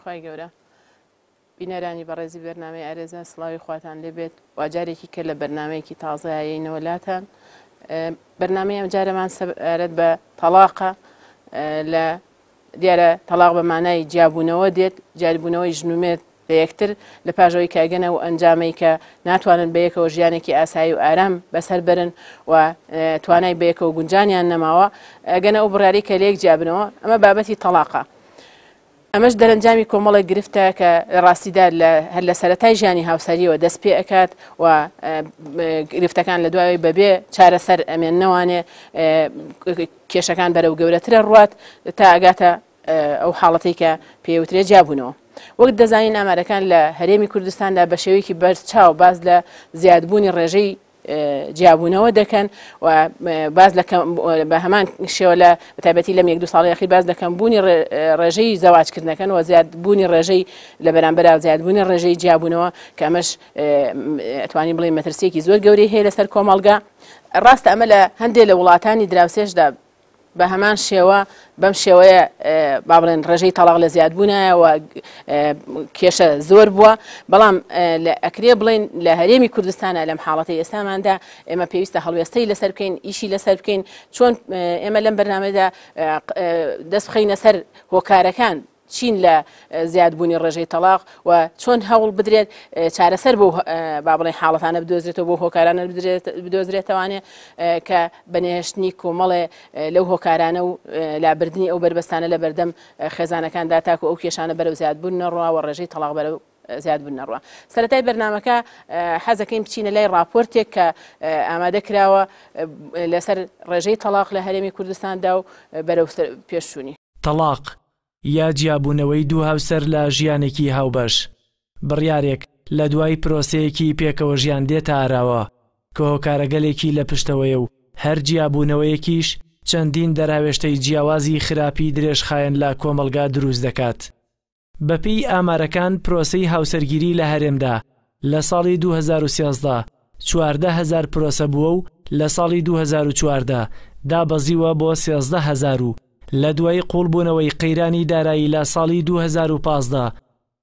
خی گەورە بینەرانی بەڕێزی بەرنامەی ئارێزە سڵاوی خواتان لێبێت واجارێکی کرد لە بەرنمەیەکی تازایەینەوەلاتان بەرنمەی ئەم جارەمان سەبارەت بە تەلاقە لە دیارە تەلاق بە مانای جیابوونەوە دێت جیابوونەوەی ژنومێت لە یەکتر لە پاژەوەی کاگەنە و ئەنجامەی کە ناتوانن بەیەکەوە ژیانێکی ئاسایی و ئارام بەسەر برن و توانای بەیەکەوە گونجانیان نەماوە ئەگەنە ئەو بڕاری کە لەیەک جیابنەوە ئەمە بابەتی تەلاقە ئەمەش دەرەنجامی کۆمەڵی گرفتە کە ڕاستیدا هەر لە سەرەتای ژیانی هاوسەریەوە دەست پێ ئەکات و گرفتەکان لە دوای بەبێ چارەسەر ئەمێننەوانێ کێشەکان بەرەو گەورەترە ڕوات تا ئەگاتە ئەو حاڵەتی کە پێوترێ جیابوونەوە. وەک دەزانین ئامارەکان لە هەرێمی کوردستاندا بە شێوەیەکی بەرچاو باز لە زیادبوونی ڕێژەی جیابوونەوە دەکەن و باز بە هەمان شێوە لە بەتایبەتی لەم 1-2 ساڵی ئەخیر باز دەکەن بوونی ڕێژەی زەواجکردنەکەن و زیادبوونی ڕێژەی لە بەرامبەر زیادبوونی ڕێژەی جیابوونەوە کە ئەمەش ئەتوانین بڵێن مەترسیەکی زۆر گەورەی هەیە لەسەر کۆمەڵگا. ڕاستە ئەمە لە هەندێک لە وڵاتانی دراوسێشدا بە هەمان شێوە بەم شێوەیە با بڵێن ڕێژەی تەلاق لە زیادبوونایە و کێشە زۆر بووە بەڵام ئەکرێ بڵێن لە هەرێمی کوردستانە لەم حاڵەتی ئێستاماندا ئێمە پێویستە هەڵوێستەی لەسەر بکەین ئیشی لەسەر بکەین چۆن ئێمە لەم بەرنامەدا دەست بخەینە سەر هۆکارەکان چین لە زیادبوونی ڕێژەی تەلاق و چۆن هەوڵ بدرێت چارەسەر بۆ با بڵێن حاڵەتانە بدۆزرێتەوە بۆ هۆکارانە بدۆزرێتەوانێ کە بەنهێشتنی کۆمەڵێ لەو هۆکارانە و لابردنی ئەو بربەستانە لە بەردەم خێزانەکاندا تاکو ئەو کێشانە بەرەو زیادبوون نەڕوا و ڕێژەی تەلاق بەرەو زیادبوون نەڕوا. سەرەتای بەرنامەکە حەزەکەین بچینە لای راپۆرتێک کە ئامادە کراوە لەسەر ڕێژەی تەلاق لە هەرێمی کوردستاندا و بەرەو پێشچوونی تەلاق یا جیابوونەوەی دوو هاوسەر لە ژیانێکی هاوبەش بڕیارێک لە دوای پرۆسەیەکی پێکەوە ژیان دێتە ئاراوە کە هۆکارەگەلێکی لە پشتەوەیە و هەر جیابوونەوەیەکیش چەندین دەراوێشتەی جیاوازی خراپی درێژخایەن لە کۆمەڵگا دروست دەکات. بەپێی ئامارەکان پرۆسەی هاوسەرگیری لە هەرێمدا لە ساڵی 2013 14,000 پرۆسە بووە و لە ساڵی 2014 دابەزیوە بۆ 13,000 و لە دوای قوڵبوونەوەی قەیرانی دارایی لە ساڵی 2015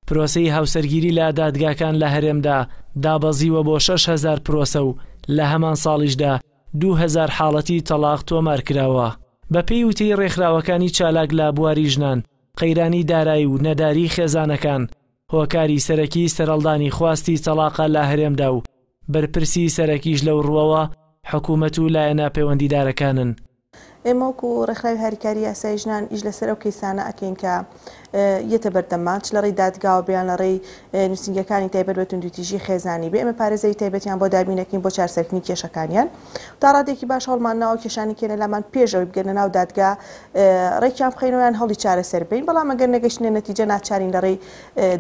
پرۆسەی هاوسەرگیری لە دادگاکان لە هەرێمدا دابەزیوە بۆ 6,000 پرۆسە و لە هەمان ساڵیشدا 2,000 حاڵەتی تەلاق تۆمار کراوە. بەپێی وتەی ڕێکخراوەکانی چالاک لە بواری ژنان، قەیرانی دارایی و نەداری خێزانەکان، هۆکاری سەرەکی سەرەڵدانی خواستی تەلاقە لە هەرێمدا و بەرپرسی سەرەکیش لەو ڕووەوە حکوومەت و لایەنە پەیوەندیدارەکانن. ئێمە وەکو ڕێکخراوی هاریکاری یاسای ژنان ئیش لەسەر ئەو کەیسانە ئەکەین کە یەتە بەردەمان چ لە ڕێی دادگاوە بیان لە ڕێی نووسنگەکانی تایبەت بە توندوتیژی خێزانی بێ ئێمە پارێزەی تایبەتیان بۆ دابینەکەین بۆ چارسەرکردنی کێشەکانیان تا ڕادێکی باش هەڵمان ناوە کێشانی کێنە لامان پێشەوەی بگەنە ناو دادگا ڕێکیان بخەینەوەیان هەڵی چارەسەر بین بەڵام ئەگەر نەگەشتنە نەتیجە ناچارین لە ڕێی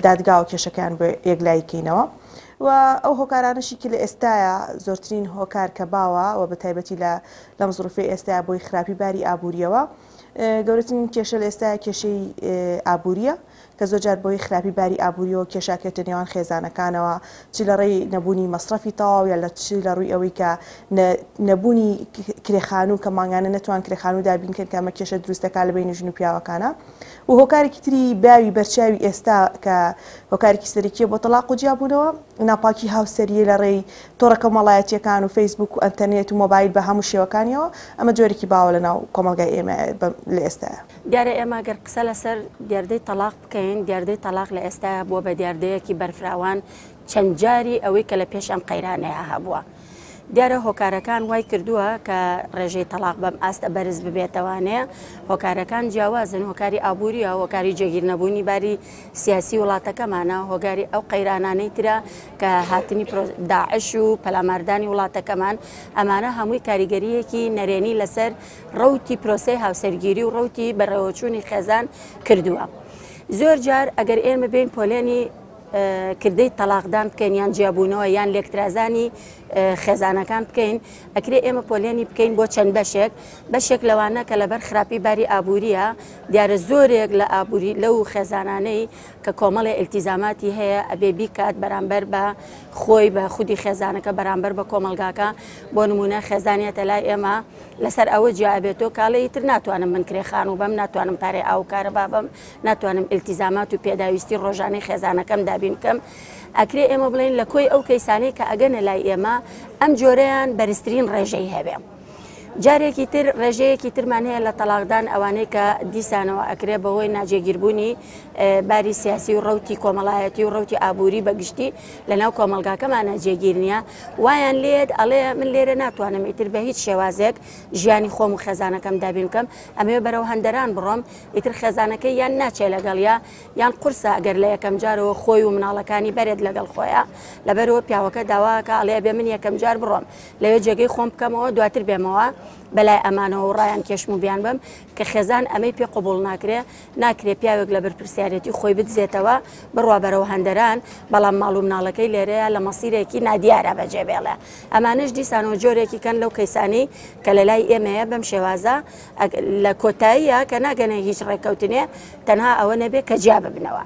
دادگاوە کێشەکان بۆ یەکلایکەینەوە و ئەو هۆکارانشی کە لە ئێستاە زۆرترین هۆکار کە باوە و بە تایبەتی لە مزروفی ئێستا بۆی خراپی باری ئابوووریەوە گەورەترین کێشە لە ئێستا کێشەی ئابوووریە کە زۆرجار بۆی خراپی باری ئابوووریەوە کێشاکێتە نێوان خێزانەکانەوە چ لە ڕێی نەبوونی مەصرفی تەواو یا لە چ لە ڕووی ئەوەی کە نەبوونی کرێخانوو کە ماگانە نەتوان کرێخانوو دابینکەن کە ئەمە کێشە دروستەکە لە بینی ژن و پیاوەکانە و هۆکارێکی تری باوی بەرچاوی ئێستا کە هۆکارێکی سەرەکیە بۆ تەلاق و جیابوونەوە ناپاکی هاوسەریە لە ڕێی تۆڕە کۆمەڵایەتیەکان و فەیسبوک و ئەنتەرنێت و مۆبایل بە هەموو شێوەکانیەوە ئەمە جۆرێکی باوە لە ناو کۆمەلگای ئێمە لە ئێستاە. دیارە ئێمە گەر قسە لەسەر دیاردەی تەلاق بکەین دیاردەی تەلاق لە ئێستاە بووە بە دیاردەیەکی بەرفراوان چەند جاری ئەوەی کە لە پێش ئەم قەیرانەیە هەبووە. دیارە هۆکارەکان وای کردووە کە ڕێژەی تەلاق بەم ئاستە بەرز ببێتەوانەیە هۆکارەکان جیاوازن هۆکاری ئابووریە هۆکاری جێگیرنەبوونی باری سیاسی وڵاتەکەمانە هۆکاری ئەو قەیرانانەی ترە کە هاتنی داعش و پەلاماردانی وڵاتەکەمان ئەمانە هەمووی کاریگەریەکی نەرێنی لەسەر ڕەوتی پرۆسەی هاوسەرگیری و ڕەوتی بەڕێوەچوونی خێزان کردووە. زۆر جار ئەگەر ئێمە بین پۆلێنی کردەی تەلاقدان بکەین یان جیابوونەوە یان لێکترازانی خێزانەکان بکەین ئەکرێ ئێمە پۆلێنی بکەین بۆ چەند بەشێک لەوانە کە لەبەر خراپی باری ئابووریە دیارە زۆرێک لە ئابووری لەو خێزانانەی کە کۆمەڵی ئیلتیزاماتی هەیە ئەبێ بیکات بەرامبەر بە خۆی بە خودی خێزانەکە بەرامبەر بە کۆمەلگاکە بۆ نمونە خێزانێتە لای ئێمە لەسەر ئەوە جیابێتەوە کاڵی تر ناتوانم من کرێخان و بەم ناتوانم پارەی ئاوکارە بابم ناتوانم ئیلتیزامات و پێداویستی ڕۆژانەی خێزانەکەم دابین بکەم ئەکرێ ئێمە بڵین لە کۆی ئەو کەیسانەی کە ئەگەنە لای ئێمە ئەم جۆرەیان بەرزترین ڕێژەی هەبێ جارێکی تر ڕێژەیەکی ترمان هەیە لە تەلاقدان ئەوانەی کە دیسانەوە ئەکرێ بەهۆی ناجێگیربوونی باری سیاسی و ڕەوتی کۆمەڵایەتی و ڕەوتی ئابووری بەگشتی لەناو کۆمەلگاکەمانە جێگیر نییە وایان لێت ئەڵێ من لێرە ناتوانم ئیتر بە هیچ شێوازێک ژیانی خۆم و خێزانەکەم دابین بکەم ئەمێ بەرەو هەندەران بڕۆم ئیتر خێزانەکەی یان ناچێ لەگەڵیا یان قورسە ئەگەر لە یەکەم جارەوە خۆی و مناڵەکانی بەرێت لەگەڵ خۆیە لەبەرەوە پیاوەکە داواکە ئەڵێ بێ من یەکەم جار بڕۆم لەوێ جێگەی خۆم بکەمەوە دواتر بێمەوە بەلای ئەمانەوە و ڕایان کێشم و بیان بم کە خێزان ئەمەی پێ قوبوڵ ناکرێ پیاوێک لە بەرپرسیارەتی خۆی بدزێتەوە بڕوا بەرەو هەندەران بەڵام ماڵ و مناڵەکەی لێرەیە لە مەسیرێکی نادیارە بەجێبێڵێ ئەمانش دیسانەوە جۆرێکی کەن لەو کەیسانی کە لە لای ئێمەیە بەم شێوازە لە کۆتاییە کە ناگەنە هیچ ڕێکەوتنێ تەنها ئەوە نەبێت کە جیا ببنەوە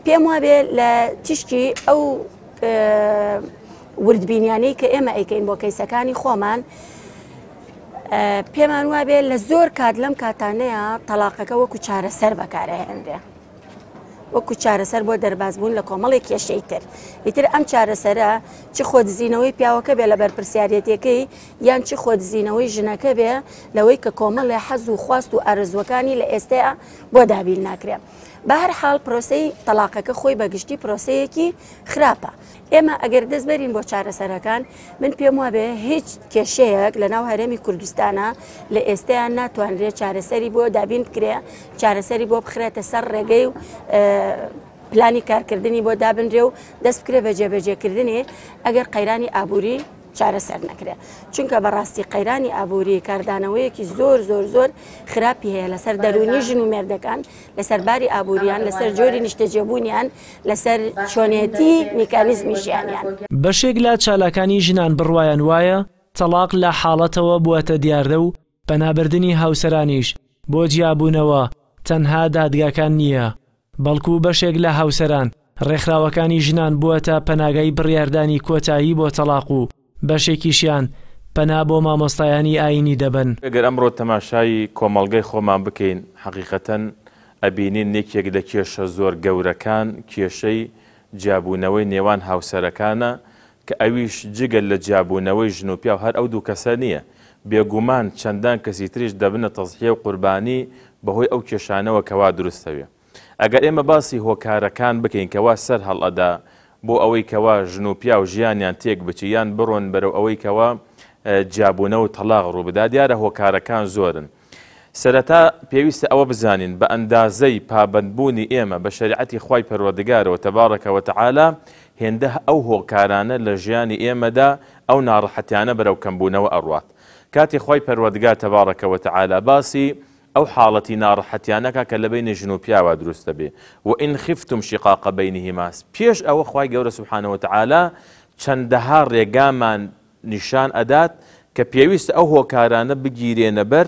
پێم وابێ لە تیشکی ئەو وردبینیانەی کە ئێمە ئەیکەین بۆ کەیسەکانی خۆمان پێمان وابێ لە زۆر کات لەم کاتانەیە تەلاقەکە وەکو چارەسەر بەکارەهێنرێ وەکو چارەسەر بۆ دەربازبوون لە کۆمەڵێک کێشەی تر ئیتر ئەم چارەسەرە چ خۆدزیینەوەی پیاوەکە بێ لە بەرپرسیارەتەکەی یان چ خۆدزیینەوەی ژنەکە بێ لەوەی کە کۆمەڵێ حەز و خواست و ئارزوەکانی لە ئێستەیە بۆ دابین ناکرێ بە هەر حاڵ پرۆسەی تەلاقەکە خۆی بەگشتی پرۆسەیەکی خراپە ئێمە ئەگەر دەست بەرین بۆ چارەسەرەکان من پێم وابێ هیچ کێشەیەک لە ناو هەرێمی کوردستانە لە ئێستەیان ناتوانرێت چارەسەری بۆ دابین بکرێ چارەسەری بۆ بخرێتە سەر ڕێگەی و پلانی کارکردنی بۆ دابنرێ و دەست بکرێ بە جێبەجێکردنی ئەگەر قەیرانی ئابووری چارەسەر نەکرێ چونکە بەڕاستی قەیرانی ئابووری کاردانەوەیەکی زۆر خراپی هەیە لەسەر دەرونی ژن و مێردەکان لەسەر باری ئابووریان لەسەر جۆری نیشتەجێبوونیان لەسەر چۆنێتی میکانیزمی ژیانیان بەشێک لە چالاکانی ژنان بڕوایان وایە تەلاق لە حاڵەتەوە بووەتە دیاردە و پەنابردنی هاوسەرانیش بۆ جیابوونەوە تەنها دادگاکان نییە بەڵکو بەشێک لە هاوسەران ڕێکخراوەکانی ژنان بووەتە پەناگای بڕیاردانی کۆتایی بۆ تەلاق و بەشێکیشیان پەنا بۆ مامۆستایانی ئاینی دەبن ئەگەر ئەمڕۆ تەماشای کۆمەڵگەی خۆمان بکەین حەقیقەتەن ئەبینین نێکێک لە کێشە زۆر گەورەکان کێشەی جیابوونەوەی نێوان هاوسەرەکانە کە ئەویش جگەل لە جیابوونەوەی ژن و پیا و هەر ئەو دوو کەسە نییە بێگومان چەندان کەسی تریش دەبنە تەزحیە و قوربانی بەهۆی ئەو کێشانەوە کەوا دروستەوێ ئەگەر ئێمە باسی هۆکارەکان بکەین کەوا سەر هەڵئەدا بۆ ئەوەی کەوا ژن و پیا و ژیانیان تێک بچیان بڕۆن بەرەو ئەوەی کەوا جیابوونە و تەلاق ڕووبدا دیارە هۆکارەکان زۆرن سەرەتا پێویستە ئەوە بزانین بە ئەندازەی پابەندبوونی ئێمە بە شەریعەتی خوای پەروەردگارەوە تەبارەکە و تەعالا هێندە ئەو هۆکارانە لە ژیانی ئێمەدا ئەو ناڕەحەتیانە بەرەو کەمبوونەوە ئەڕوات کاتی خوای پەروەردگار تەبارەکە و تەعالا باسی ئەو حاڵەتی ناڕەحەتیانەکە کە لە بینی ژن و پیاوە دروستە بێ وئین خفتم شقاق بینهما پێش ئەوە خوای گەورە سوبحانە و تەعالا چەندەها ڕێگامان نیشان ئەدات کە پێویستە ئەو هۆکارانە بگیرێنە بەر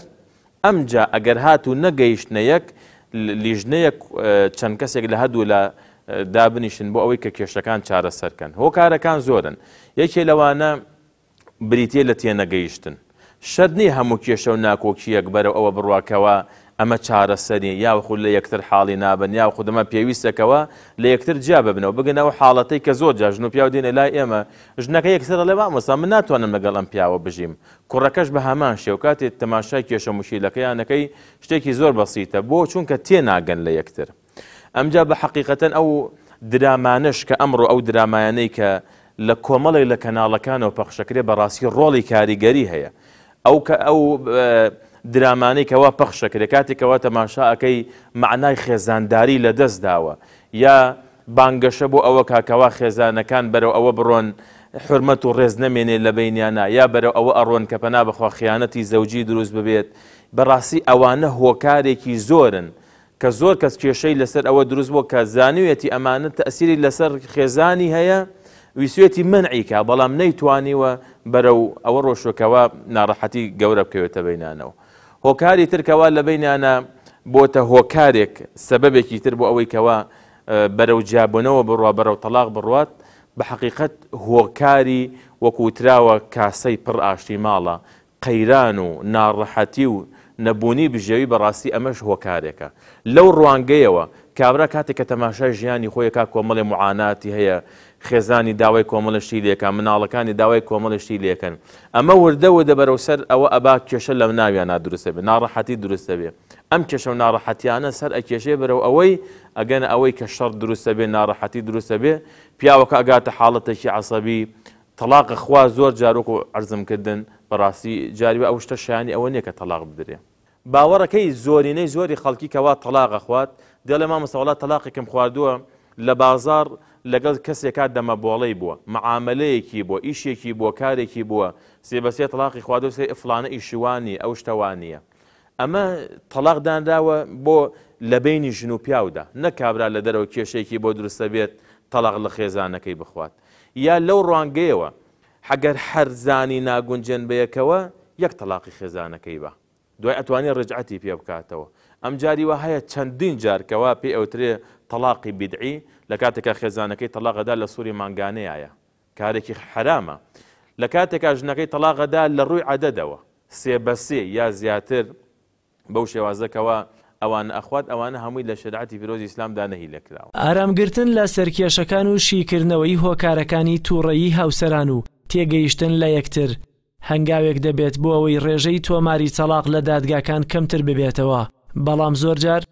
ئەمجا ئەگەر هاتوو نەگەیشتنە یەک لیژنەیەک چەند کەسێک لە هەردوو لە دابنیشن بۆ ئەوەی کە کێشەکان چارەسەرکەن هۆکارەکان زۆرن یەکێ لەوانە بریتێ لە تێنەگەیشتن شەد نیە هەموو کێشە و ناکۆکیەک بەرەو ئەوە بڕواکەوە ئەمە چارەسەری یاخود لە یەکتر حاڵی نابن یاخود ئەمە پێویستەکەەوە لە یەکتر جیا ببنەوە بگنەوە حاڵەتەی کە زۆر جا ژن و پیا و دێنە لای ئێمە ژنەکە یەکسەرە لە مامۆستا من ناتوانم لەگەڵ ئەم پیاوە بژیم کوڕەکەش بە هەمان شێو کاتێک تەماشای کێشە مشکیلەکەیانەکەی شتێکی زۆر بەسیتە بۆ چونکە تێناگەن لە یەکتر ئەمجا بە حەقیقەتەن ئەو درامانش کە ئەمڕۆ ئەو درامایانەی کە لە کۆمەڵێک لە کەناڵەکانەوە پەخشەکرێ بەڕاستی ڕۆڵی کاریگەری هەیە ئەو درامانەی کەوا پەخشەکرێ کاتێکەوە تەماشاەکەی معنای خێزانداری لە دەست داوە یا بانگەشە بۆ ئەوە کاکەوا خێزانەکان بەرەو ئەوە بڕۆن حرمەت و ڕێز نەمێنێت لە بینیانە یا بەرەو ئەوە ئەڕۆن کە پەنا بخوا خیانەتی زەوجی دروست ببێت بەڕاستی ئەوانە هۆکارێکی زۆرن کە زۆر کەس کێشەی لەسەر ئەوە دروست بووە کە زانوێتی ئەمانە تەسیری لەسەر خێزانی هەیە ویسوێتی منعیکە بەڵام نەیتوانیوە بەرەو ئەوە ڕۆشوەکەوە ناڕەحەتی گەورە بکەوێتە بەینانەوە. هۆکاری ترکەوە لە بەینانە بۆتە هۆکارێک سەبەبێکی تر بۆ ئەوەی کەوە بەرەو جیابوونەوە بڕوا بەرەو تەلاق بڕوات بە حەقیقەت هۆکاری وەکوتراوە کاسەی پڕ ئاشتی ماڵە قەیران و ناڕەحەتی و نەبوونی بژێوی بەڕاستی ئەمەش هۆکارێکە. لەو ڕوانگەیەوە کابرا کاتێک کە تەماشای ژیانی خۆی کا کۆمەڵی معاناتی هەیە خێزانی داوای کۆمەڵشتی لێکە مناڵەکانی داوای کۆمەڵشتی لێکن ئەمە وردە بەرەو سەر ئەوە ئەبا کێشە لەم ناویان دروستە بێ ناڕەحەتی دروستە بێ ئەم کێشە و ناڕەحەتیانە سەر ئەکێشێ بەرەو ئەوەی ئەگەنە ئەوەی کە شەڕ دروستە بێ ناڕەحەتی دروستە بێ پیاوەکە ئەگاتە حاڵەتێکی عەسەبی تەلاقە خوا زۆر جارۆک و عەرزمکردن بەڕاستی جاریوە ئەو شتە شایانی ئەوە نییە کە تەلاق بدرێ. باوەڕەکەی زۆرینەی زۆری خەڵکی کەوا تەلاقە خوات دێڵێ مامۆستاوەڵات تەلاقێکم خواردووە لە بازار لەگەڵ کەسێکات دەمەبۆڵەی بووە معاملەیەکی بووە ئیشێکی بووە کارێکی بووە سێبەسێ تەلاقی خواردو سێ ئفلانە ئیشوانی ئەو شتەوانیە. ئەمە تەلاق دانراوە بۆ لە بینی ژن و پیاودا نەک کابرا لە دەرەوە کێشەیەکی بۆ دروستە بێت تەلاق لە خێزانەکەی بخوات یا لەو ڕوانگەیەوە حەگەر هەر زانی ناگونجێن بەیەکەوە یەک تەلاقی خێزانەکەی بە دوای ئەتوانێت ڕجعەتی پێ بکاتەوە. ئەم جاریوە هەیە چەندین جارکەوە پێی ئەوترێ تەلاقی بیدعی لە کاتێکا خێزانەکەی تەلاقەدا لە سووری مانگانەیە کارێکی حرامە لە کاتێکا ژنەکەی تەلاقەدا لە ڕووی عەدەدەوە سێ بە سێ یا زیاتر بەو شێوازەکەوە ئەوان ئەخوات ئەوانە هەمووی لە شریعەتی پیرۆزی ئیسلامدا نەهی لەکراوە. ئارامگرتن لە سەرکێشەکان و شیکردنەوەی هۆکارەکانی تووڕەیی هاوسەران و تێگەیشتن لە یەکتر هەنگاوێک دەبێت بۆ ئەوەی ڕێژەی تۆماری تەلاق لە دادگاکان کەمتر ببێتەوە بەڵام زۆر جار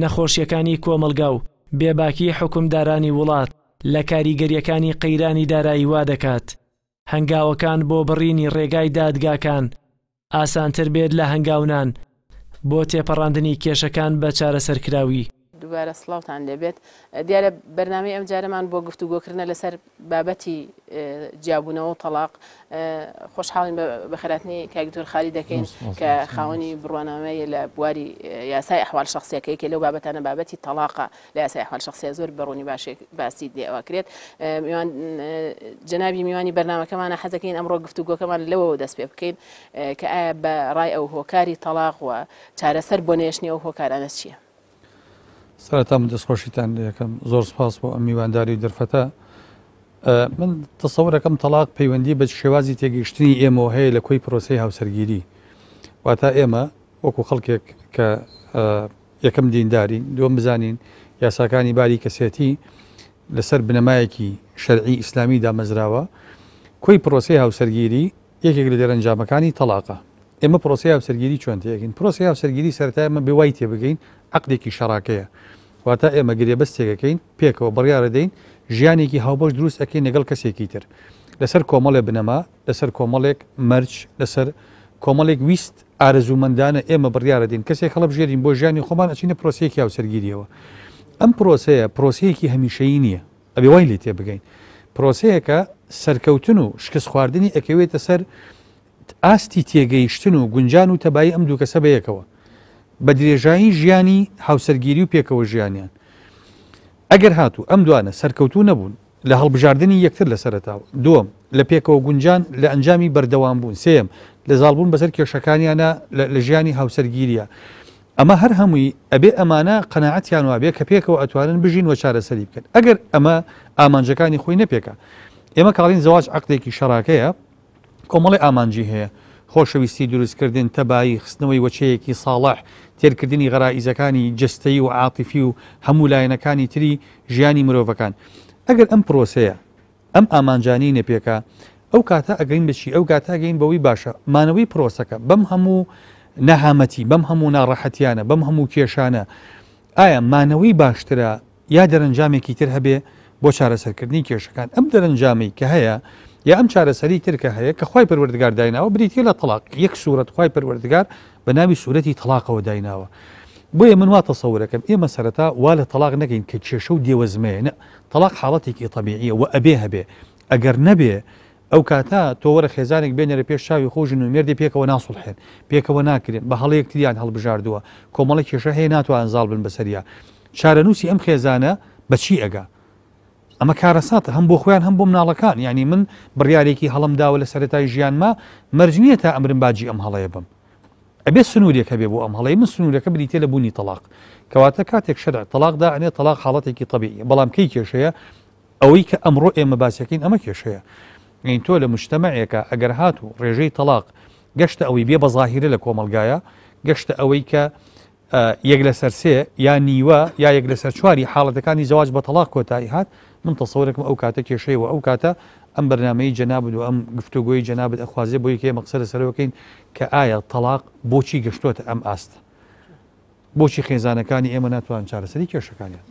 نەخۆشیەکانی کۆمەلگا و بێباکی حکومدارانی وڵات لە کاریگەریەکانی قەیرانی دارایی وا دەکات هەنگاوەکان بۆ بڕینی ڕێگای دادگاکان ئاسانتر بێت لە هەنگاونان بۆ تێپەڕاندنی کێشەکان بە چارەسەرکراوی. دووبارە سڵاوتان لێبێت دیارە بەرنامەی ئەم جارەمان بۆ گفتوگۆکردنە لەسەر بابەتی جیابوونەوە و تەلاق خۆشحاڵین بە خێراتنی کاکدۆر خالی دەکەین کە خاوەنی بڕوانامەیە لە بواری یاسای ئەحوال شخصیەکەی لەو بابەتانە بابەتی تەلاقە لە یاسای ئەحوال شخصیە زۆر بەڕوونی باسی لێەوە کرێت. جەنابی میوانی بەرنامەکەمانە حەزەکەین ئەمڕۆ گفتوگۆکەمان لەوەوە دەست پێ بکەین کە ئایا بە ڕای ئەو هۆکاری تەلاق و چارەسەر بۆ نێشتنی ئەو هۆکارانە چییە؟ سەرەتا من دەستخۆشیتان یەکەم زۆر سپاس بۆ ئەم میوانداری دەرفەتە. من تەسەوورەکەم تەلاق پەیوەندی بە شێوازی تێگەیشتنی ئێمە هەیە لە کۆی پرۆسەی هاوسەرگیری واتە ئێمە وەکو خەڵکێک کە یەکەم دینداری دووەم بزانین یاساکانی باری کەسێتی لەسەر بنەمایەکی شەرعی ئیسلامی دامەزراوە کۆی پرۆسەی هاوسەرگیری یەکێک لە دەرەنجامەکانی تەلاقە. ئێمە پرۆسەی هاوسەرگیری چۆن تێگەین پرۆسەی هاوسەرگیری سەرەتا ئێمە بێوای تێبگەین عەقدێکی شەراکەیە واتە ئێمە گرێبەستێکەکەین پێکەوە بڕیارە دەین ژیانێکی هاوبەش دروست ئەکەین لەگەڵ کەسێکی تر لەسەر کۆمەڵێ بنەما لەسەر کۆمەڵێک مەرج لەسەر کۆمەڵێک ویست ئارەزوومەندانە ئێمە بڕیارە دێن کەسێک هەڵبژێرین بۆ ژیانی خۆمان ئەچینە پرۆسەیەکی هاوسەرگیریەوە. ئەم پرۆسەیە پرۆسەیەکی هەمیشەیی نییە ئەبێ وای لێ تێبگەین پرۆسەیەکە سەرکەوتن و شکست خواردنی ئەکەوێتە سەر ئاستی تێگەیشتن و گونجان و تەبایی ئەم دوو کەسە بەیەکەوە بە درێژایی ژیانی هاوسەرگیری و پێکەوە ژیانیان ئەگەر هاتوو ئەم دوانە سەرکەوتوو نەبوون لە هەڵبژاردننی یەکتر لە سەرەتاوە دووەم لە پێکەوە گونجان لە ئەنجامی بەردەوام بوون سێم لە زاڵبوون بەسەر کێشەکانیانە لە ژیانی هاوسەرگیریە ئەمە هەر هەمووی ئەبێ ئەمانە قەناعەتیان وابێ کە پێکەوە ئەتوانن بژین و چارەسەری بکەن ئەگەر ئەمە ئامانجەکانی خۆی نەپێکە ئێمە کاڵین زەواج عەقدێکی شەراکەیە کۆمەڵی ئامانجی هەیە خۆشەویستی دروستکردن تەبایی خستنەوەی وەچەیەکی ساڵح تێرکردنی غەرائیزەکانی جستەیی و عاتیفی و هەموو لایەنەکانی تری ژیانی مرۆڤەکان ئەگەر ئەم پرۆسەیە ئەم ئامانجانی نەپێکە ئەو کاتە ئەگەین بچی ئەو کاتاگەین بەوەی باشە مانەوەی پرۆسەکە بەم هەموو نەهامەتی بەم هەموو ناڕەحەتیانە بەم هەموو کێشانە ئایا مانەوەی باشترە یا دەرەنجامێکی تر هەبێ بۆ چارەسەرکردنی کێشەکان ئەم دەرەنجامی کە هەیە یا ئەم چارەسەری ترکە هەیە کە خوای پەروەردگار دایناوە بریتە لە تەلاق یەک سوورەت خوای پەروەردگار بە ناوی سوورەتی تەلاقەوە دایناوە بۆیە من وا تەسەورەکەم ئێمە سەرەتا وا لە تەلاق نەگەین کە کێشە و دێوەزمەیە تەلاق حاڵەتێکی طەبیعیە و ئەبێ هەبێ ئەگەر نەبێ ئەو کاتا تۆ وەرە خێزانێک بێنێرە پێش چاوی خۆژن و مێردی پێکەوە ناسوڵحێن پێکەوە ناکرێن بە هەڵەیەک تریان هەڵبژاردووە کۆمەڵی کێشە هەیە ناتوان ئەنزاڵ بن بەسەریا چارەنووسی ئەم خێزانە بەچی ئەگا ئەمە کارەساتە هەم بۆ خۆیان هەم بۆ مناڵەکان ینی من بڕیارێکی هەڵم داوە لە سەرەتای ژیانما مەرجنیە تا ئەمرم باجی ئەم هەڵەیە بم ئەبێ سنوورێکە بێ بۆ ئەم هەڵەی من سنوورەکە بریتێ لە بوونی تەلاق کەواتە کاتێک شەرع تەلاقدا ئەنێ تەلاق حاڵەتێکی طبیعیە بەڵام کەی کێشەیە ئەوەی کە ئەمڕۆ ئێمە باسیەکەین ئەمە کێشەیە این تۆ لە مجتەمەعێکە ئەگەر هاتوو ڕێژەی تەلاق گەشتە ئەوەی بێ بە ظاهیرە لە کۆمەلگایە گەشتە ئەوەی کە یەک لەسەر سێ یا نیوە یا یەک لەسەر چواری حاڵەتەکانی زەواج بە تەلاق کۆتایی هات من تەسەورێکم ئەو کاتە کێشەیەوە ئەو کاتە ئەم بەرنامەی جەنابەت و ئەم گفتوگۆی جەنابەت ئەخوازێ بۆ یەکێ مەقسەد لەسەرەوەکەین کە ئایا تەلاق بۆچی گەشتوتە ئەم ئاستە بۆچی خێزانەکانی ئێمە ناتوان چارەسەری کێشەکانیان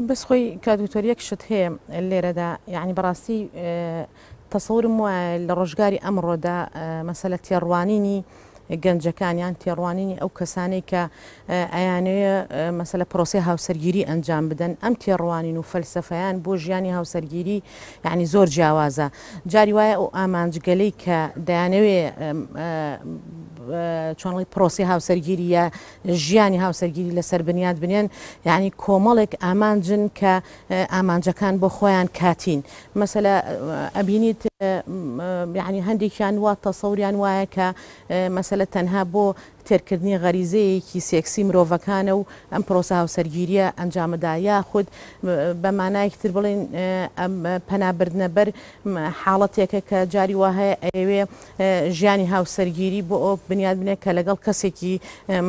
بەس خۆی کاتدکتۆر یەک شت هەیە لێرەدا یعنی بەڕاستی تەسەورم وایە لە ڕۆژگاری ئەمڕۆدا مەسەلە تێڕوانینی گەنجەکانیان تێڕوانینی ئەو کەسانەی کە ئەیانەیە مەسەلە پرۆسی هاوسەرگیری ئەنجام بدەن ئەم تێڕوانین و فەلسەفەیان بۆ ژیانی هاوسەرگیری یعنی زۆر جیاوازە جاری وایە ئەو ئامانجگەلەی کە دەیانەوێ چۆنڵی پرۆسی هاوسەرگیری یا ژیانی هاوسەرگیری لەسەر بنیاد بنێن یعنی کۆمەڵێک ئامانجن کە ئامانجەکان بۆ خۆیان کاتین مەسەلە ئەبینیت یعنی هەندێکیان وا تەسەوریان وایە کە مەسەلە تەنها بۆ تێرکردنی غەریزەیەکی سێکسی مرۆڤەکانە و ئەم پرۆسە هاوسەرگیریە ئەنجامەدا یاخود بە مانایەکتر بڵێن پەنابردنە بەر حاڵەتێکە کە جاری وا هەیە ئەوێ ژیانی هاوسەرگیری بۆ ئەو بنیاد بنێت کە لەگەڵ کەسێکی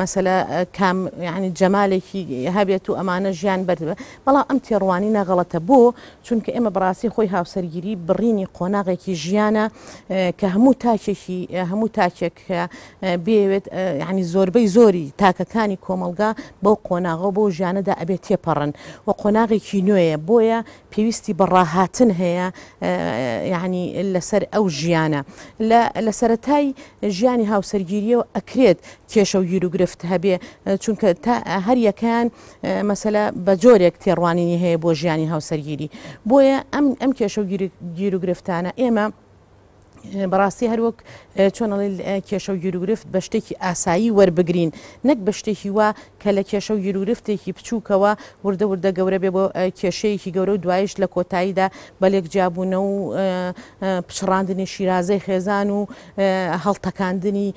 مەسەلە کام یعنی جەمالێکی هەبێت و ئەمانە ژیان بەردبێت بەڵام ئەم تێڕوانی نەغەڵەتە بۆ چونکە ئێمە بەڕاستی خۆی هاوسەرگیری بڕینی قۆناغێکی ژیانە کە هەموو تاکێک بێوێت یعنی زۆربەی زۆری تاکەکانی کۆمەلگا بەو قۆناغە بۆ ژیانەدا ئەبێت تێپەڕن و قۆناغێکی نوێیە بۆیە پێویستی بەڕاهاتن هەیە یعنی لەسەر ئەو ژیانە لە سەرەتای ژیانی هاوسەرگیریەوە ئەکرێت کێشە و گیرروگرفت هەبێ چونکە هەر یەکان مەسەلە بە جۆرێک تێڕوانینی هەیە بۆ ژیانی هاوسەرگیری بۆیە ئەم کێشە و گیرروگرفتانە ئێمە بەڕاستی هەروەک چۆنەڵی کێشە و گیرروگرفت بە شتێکی ئاسایی وەربگرین نەک بە شتێکی وا کە لە کێشە و گیرروگرفتێکی بچووکەوە وردە وردە گەورە بێ بۆ کێشەیەکی گەورە و دوایش لە کۆتاییدا بەلێک جیابوونە و پشڕاندنی شیرازەی خێزان و هەڵتەکاندنی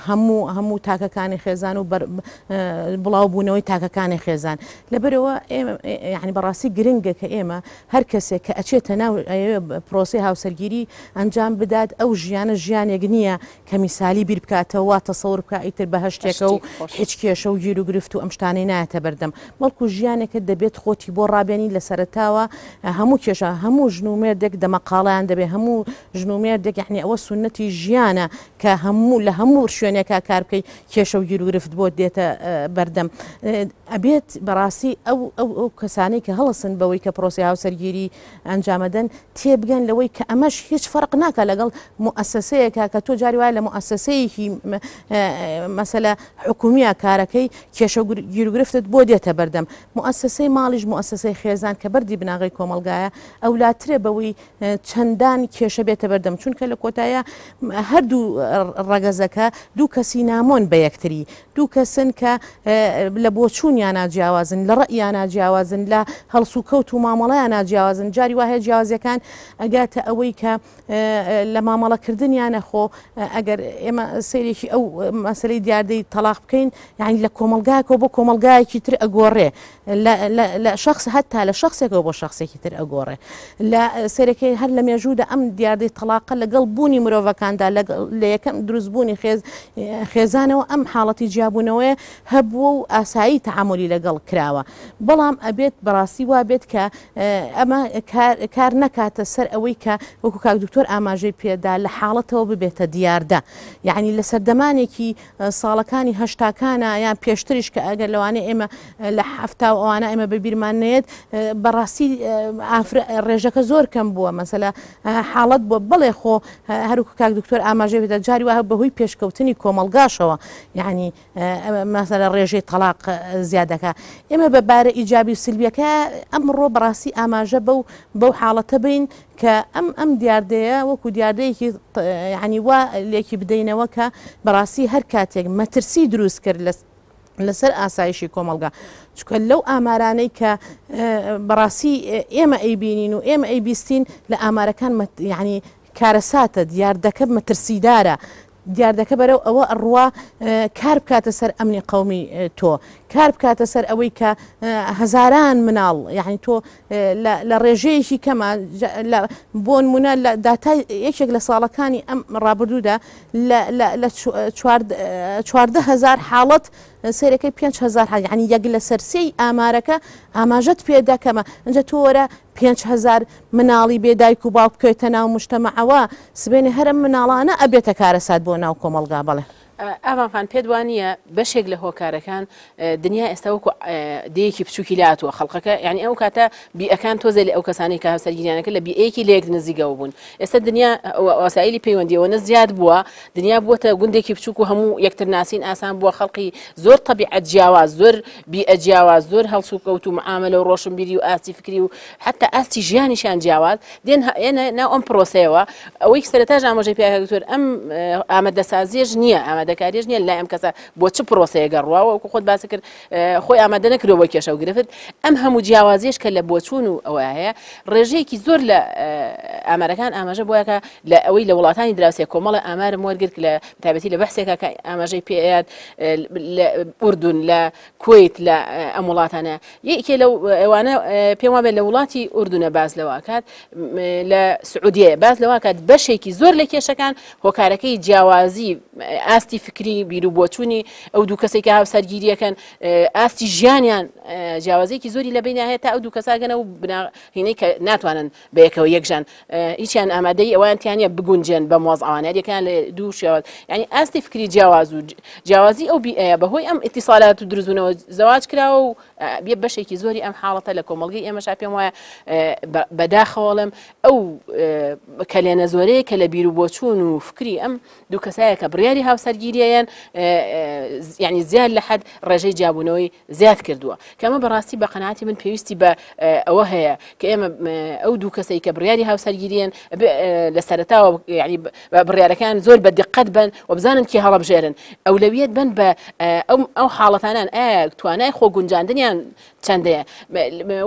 هەموو تاکەکانی خێزان و بڵاوبوونەوەی تاکەکانی خێزان لەبەرەوە یعنی بەڕاستی گرنگە کە ئێمە هەر کەسێک کە ئەچێتە ناو پرۆسی هاوسەرگیری ئەنجام بدات ئەو ژیانە ژیانێک نییە کە میسالی بیر بکاتەوە تەسەور بکە ئیتر بە هەشتێکە و هیچ کێشە و گیرروگرفت و ئەم شتانەی نایەتە بەردەم بەڵکو ژیانێکە دەبێت خۆتی بۆ ڕابێنی لە سەرەتاوە هەموو کێشە هەموو ژنومێردێک دەمەقاڵیان دەبێت هەموو ژنومێردێک یعنی ئەوە سونەتی ژیانە کە لە هەموو شوێنێکا کار بکەی کێشە و گیرروگرفت بۆ دێتە بەردەم ئەبێت بەڕاستی ئەو کەسانەی کە هەڵسن بەوەی کە پرۆسی هاوسەرگیری ئەنجامەدەن تێبگەن لەوەی کە ئەمەش هیچ فەرق ناکە لەگەڵ مؤسسەیەکە کە تۆ جاری وایە لە مؤسسەیەکی مەسەلە حکومیە کارەکەی کێشە و گیرروگرفتت بۆ دێتە بەردەم مؤسسەی ماڵیش مؤسسەی خێزان کە بەردی بناغی کۆمەلگایە ئەولاترێ بەوەی چەندان کێشە بێتە بەردەم چونکە لە کۆتایە هەردوو ڕەگەزەکە دوو کەسی نامۆن بە یەکتری دوو کەسن کە لە بۆچوونیان ناجیاوازن لە ڕەئیان ناجیاوازن لە هەڵسو کەوت و مامەڵەیان ناجیاوازن جاری وایە جیاوازیەکان ئەگاتە ئەوەی کە لە مامەڵەکردنیانە خۆ ئەگەر ئێمە سەیرێکی ئەو مەسەلەی دیاردەی تەلاق بکەین یعنی لە کۆمەلگایەکەوە بۆ کۆمەلگایەکی تر ئەگۆڕێ لە شخص هەتا لە شخصێکەوە بۆ شخصێکی تر ئەگۆڕێ لە سەرەکەی هەر لە مێژوودا ئەم دیاردەی تەلاقە لەگەڵ بوونی مرۆڤەکاندا لە یەکەم دروستبوونی خێزانەوە ئەم حاڵەتی جیابوونەوەی هەبووە و ئاسایی تەعاملی لەگەڵ کراوە بەڵام ئەبێت بەڕاستی وا بێت کە ئەمە کار نەکاتە سەر ئەوەی کە وەکو کاک دکتۆر ئاماژەی پێدا لە حاڵەتەوە ببێتە دیاردە یعنی لە سەردەمانێکی ساڵەکانی هەشتاکانە یان پێشتریش کە ئەگەر لەوانەیە ئێمە لە هەفتا ئەوانە ئێمە بەبیرمانەیەت بەڕاستی ڕێژەکە زۆر کەم بووە مەسەلە حاڵەت بۆ بڵێ خۆ هەروکو کاک دکتۆر ئاماژەی پێدا جاری وایە بەهۆی پێشکەوتنی کۆمەلگاشەوە یعنی مەسەلە ڕێژەی تەلاق زیادەکە ئێمە بەبارە ئیجابی و سلبیەکە ئەمڕۆ بەڕاستی ئاماژە بەو حاڵەتە بین کە ئەم دیاردەیە وەکو دیاردەیەکی ینی وا لێکی بدەینەوە کە بەڕاستی هەر کاتێک مەترسی دروست کرد لەسەر ئاسایشی کۆمەلگا چکە لەو ئامارانەی کە بەڕاستی ئێمە ئەیبینین و ئێمە ئەیبیستین لە ئامارەکان ینی کارەساتە دیاردەکە مەترسیدارە دیاردەکە بەرەو ئەوە ئەڕوا کار بکاتە سەر ئەمنی قەومی تۆ کار بکاتە سەر ئەوەی کە هەزاران مناڵ یعنی تۆ لە ڕێژەیەکی کەمە بۆ نمونە لە داتای یەکێک لە ساڵەکانی ئەم ڕابردوودا لە 14,000 حاڵەت سیرەکەی 5,000 ینی یەک لە سەرسەی ئامارەکە ئاماژەت پێدەکەمە ئەنجە تۆ وەرە 5,000 مناڵی بێدایک و باوک بکەوێتە ناو مشتەمەعەوە سبێنێ هەرم مناڵانە ئەبێتە کارەسات بۆ ناو کۆمەلگا بڵێ ئاوانخان پێت وانە بەشێک لە هۆکارەکان دنیا ئێستا وەکو دەیەکی بچووکی لاتوە خەڵقەکە یعنی ئەو کاتە بیئەکان تۆزە لە ئەو کەسانی کە هەسەرگیریانەکە لە بیئەیەکی لەیەک نزیگەوە بوون ئێستا دنیا وەسایلی پەیوەندیەوە زیاد بووە دنیا بووەتە گوندێکی بچووک و هەموو یەکتر ناسین ئاسان بووە خەڵقی زۆر تەبیعەت جیاواز زۆر بیئە جیاواز زۆر هەڵسو و کەوت و معاملە و ڕۆشنبیری و ئاستی فکری و حتا ئاستی ژیانیشان جیاواز دێن ناو ئەم پرۆسەیەوە ئەوەی سەرەتا ئاماژەی پێکەوتور ئەم ئامادەسازیەش نییە ئامادەکاریش نییە لای ئەم کەسە بۆ چ پرۆسەیە گەڕواوە وەکو خۆت باس کرد خۆی ئامادە نەکردەوە بۆ کێشە و گرفت ئەم هەموو جیاوازیش کە لە بۆچوون و ئەوە هەیە ڕێژەیەکی زۆر لە ئامارەکان ئاماژە بۆیەکە لە ئەوەی لە وڵاتانی دراوسێ کۆمەڵە ئامارم وەرگرت لە تایبەتی لە بەحسێکە کە ئاماژەی پێیات لە ئوردون لە کوێیت لە ئەم وڵاتانە یەکێ لەو ئەوانە پێم وابێت لە وڵاتی ئوردونە باز لەواکات لە سعودیە باز لەواکات بەشێکی زۆر لە کێشەکان هۆکارەکەی جیاوازی ئاستی فکری بیر و بۆچوونی ئەو دوو کەسێک کە هاوسەرگیریەکەن ئاستی ژیانیان جیاوازێکی زۆری لە بینە هەیە تا ئەو دوو کەساگەنە و هینەی کە ناتوانن بەیەکەوە یەکژان هیچیان ئامادەی ئەوانتیانە بگونجێن بە مۆزعوانە یەکیان لە دوو شێوە ینی ئاستی فکری جیاواز و جیاوازی ئەو بیئەیە بەهۆی ئەم ئیتیسالات و دروستبوونەوە زەواج کراوە و بێ بەشێکی زۆری ئەم حاڵەتە لە کۆمەڵگەی ئێمەش پێم وایە بەداخەوەڵم ئەو کەلێنە زۆرەیە کە لە بیر و بۆچوون و فکری ئەم دوو کەسایە کە بڕیاری هاوسەرگیریەیەن یعنی زیاد لە حد ڕێژەی جیابوونەوەی زیاد کردووە کەمە بەڕاستی بە قەناعەتی من پێویستی بە ئەوە هەیە کە ئێمە ئەو دوو کەسەی کە بڕیاری هاوسەرگیریەن لە سەرەتاوە ینی بڕیارەکان زۆر بە دقت بن و بزانن کێ هەڵەبژێرن ئەولەویەت بن بە ئەو حاڵەتانان ئایا توانای خۆ گونجاندنیان چەندەیە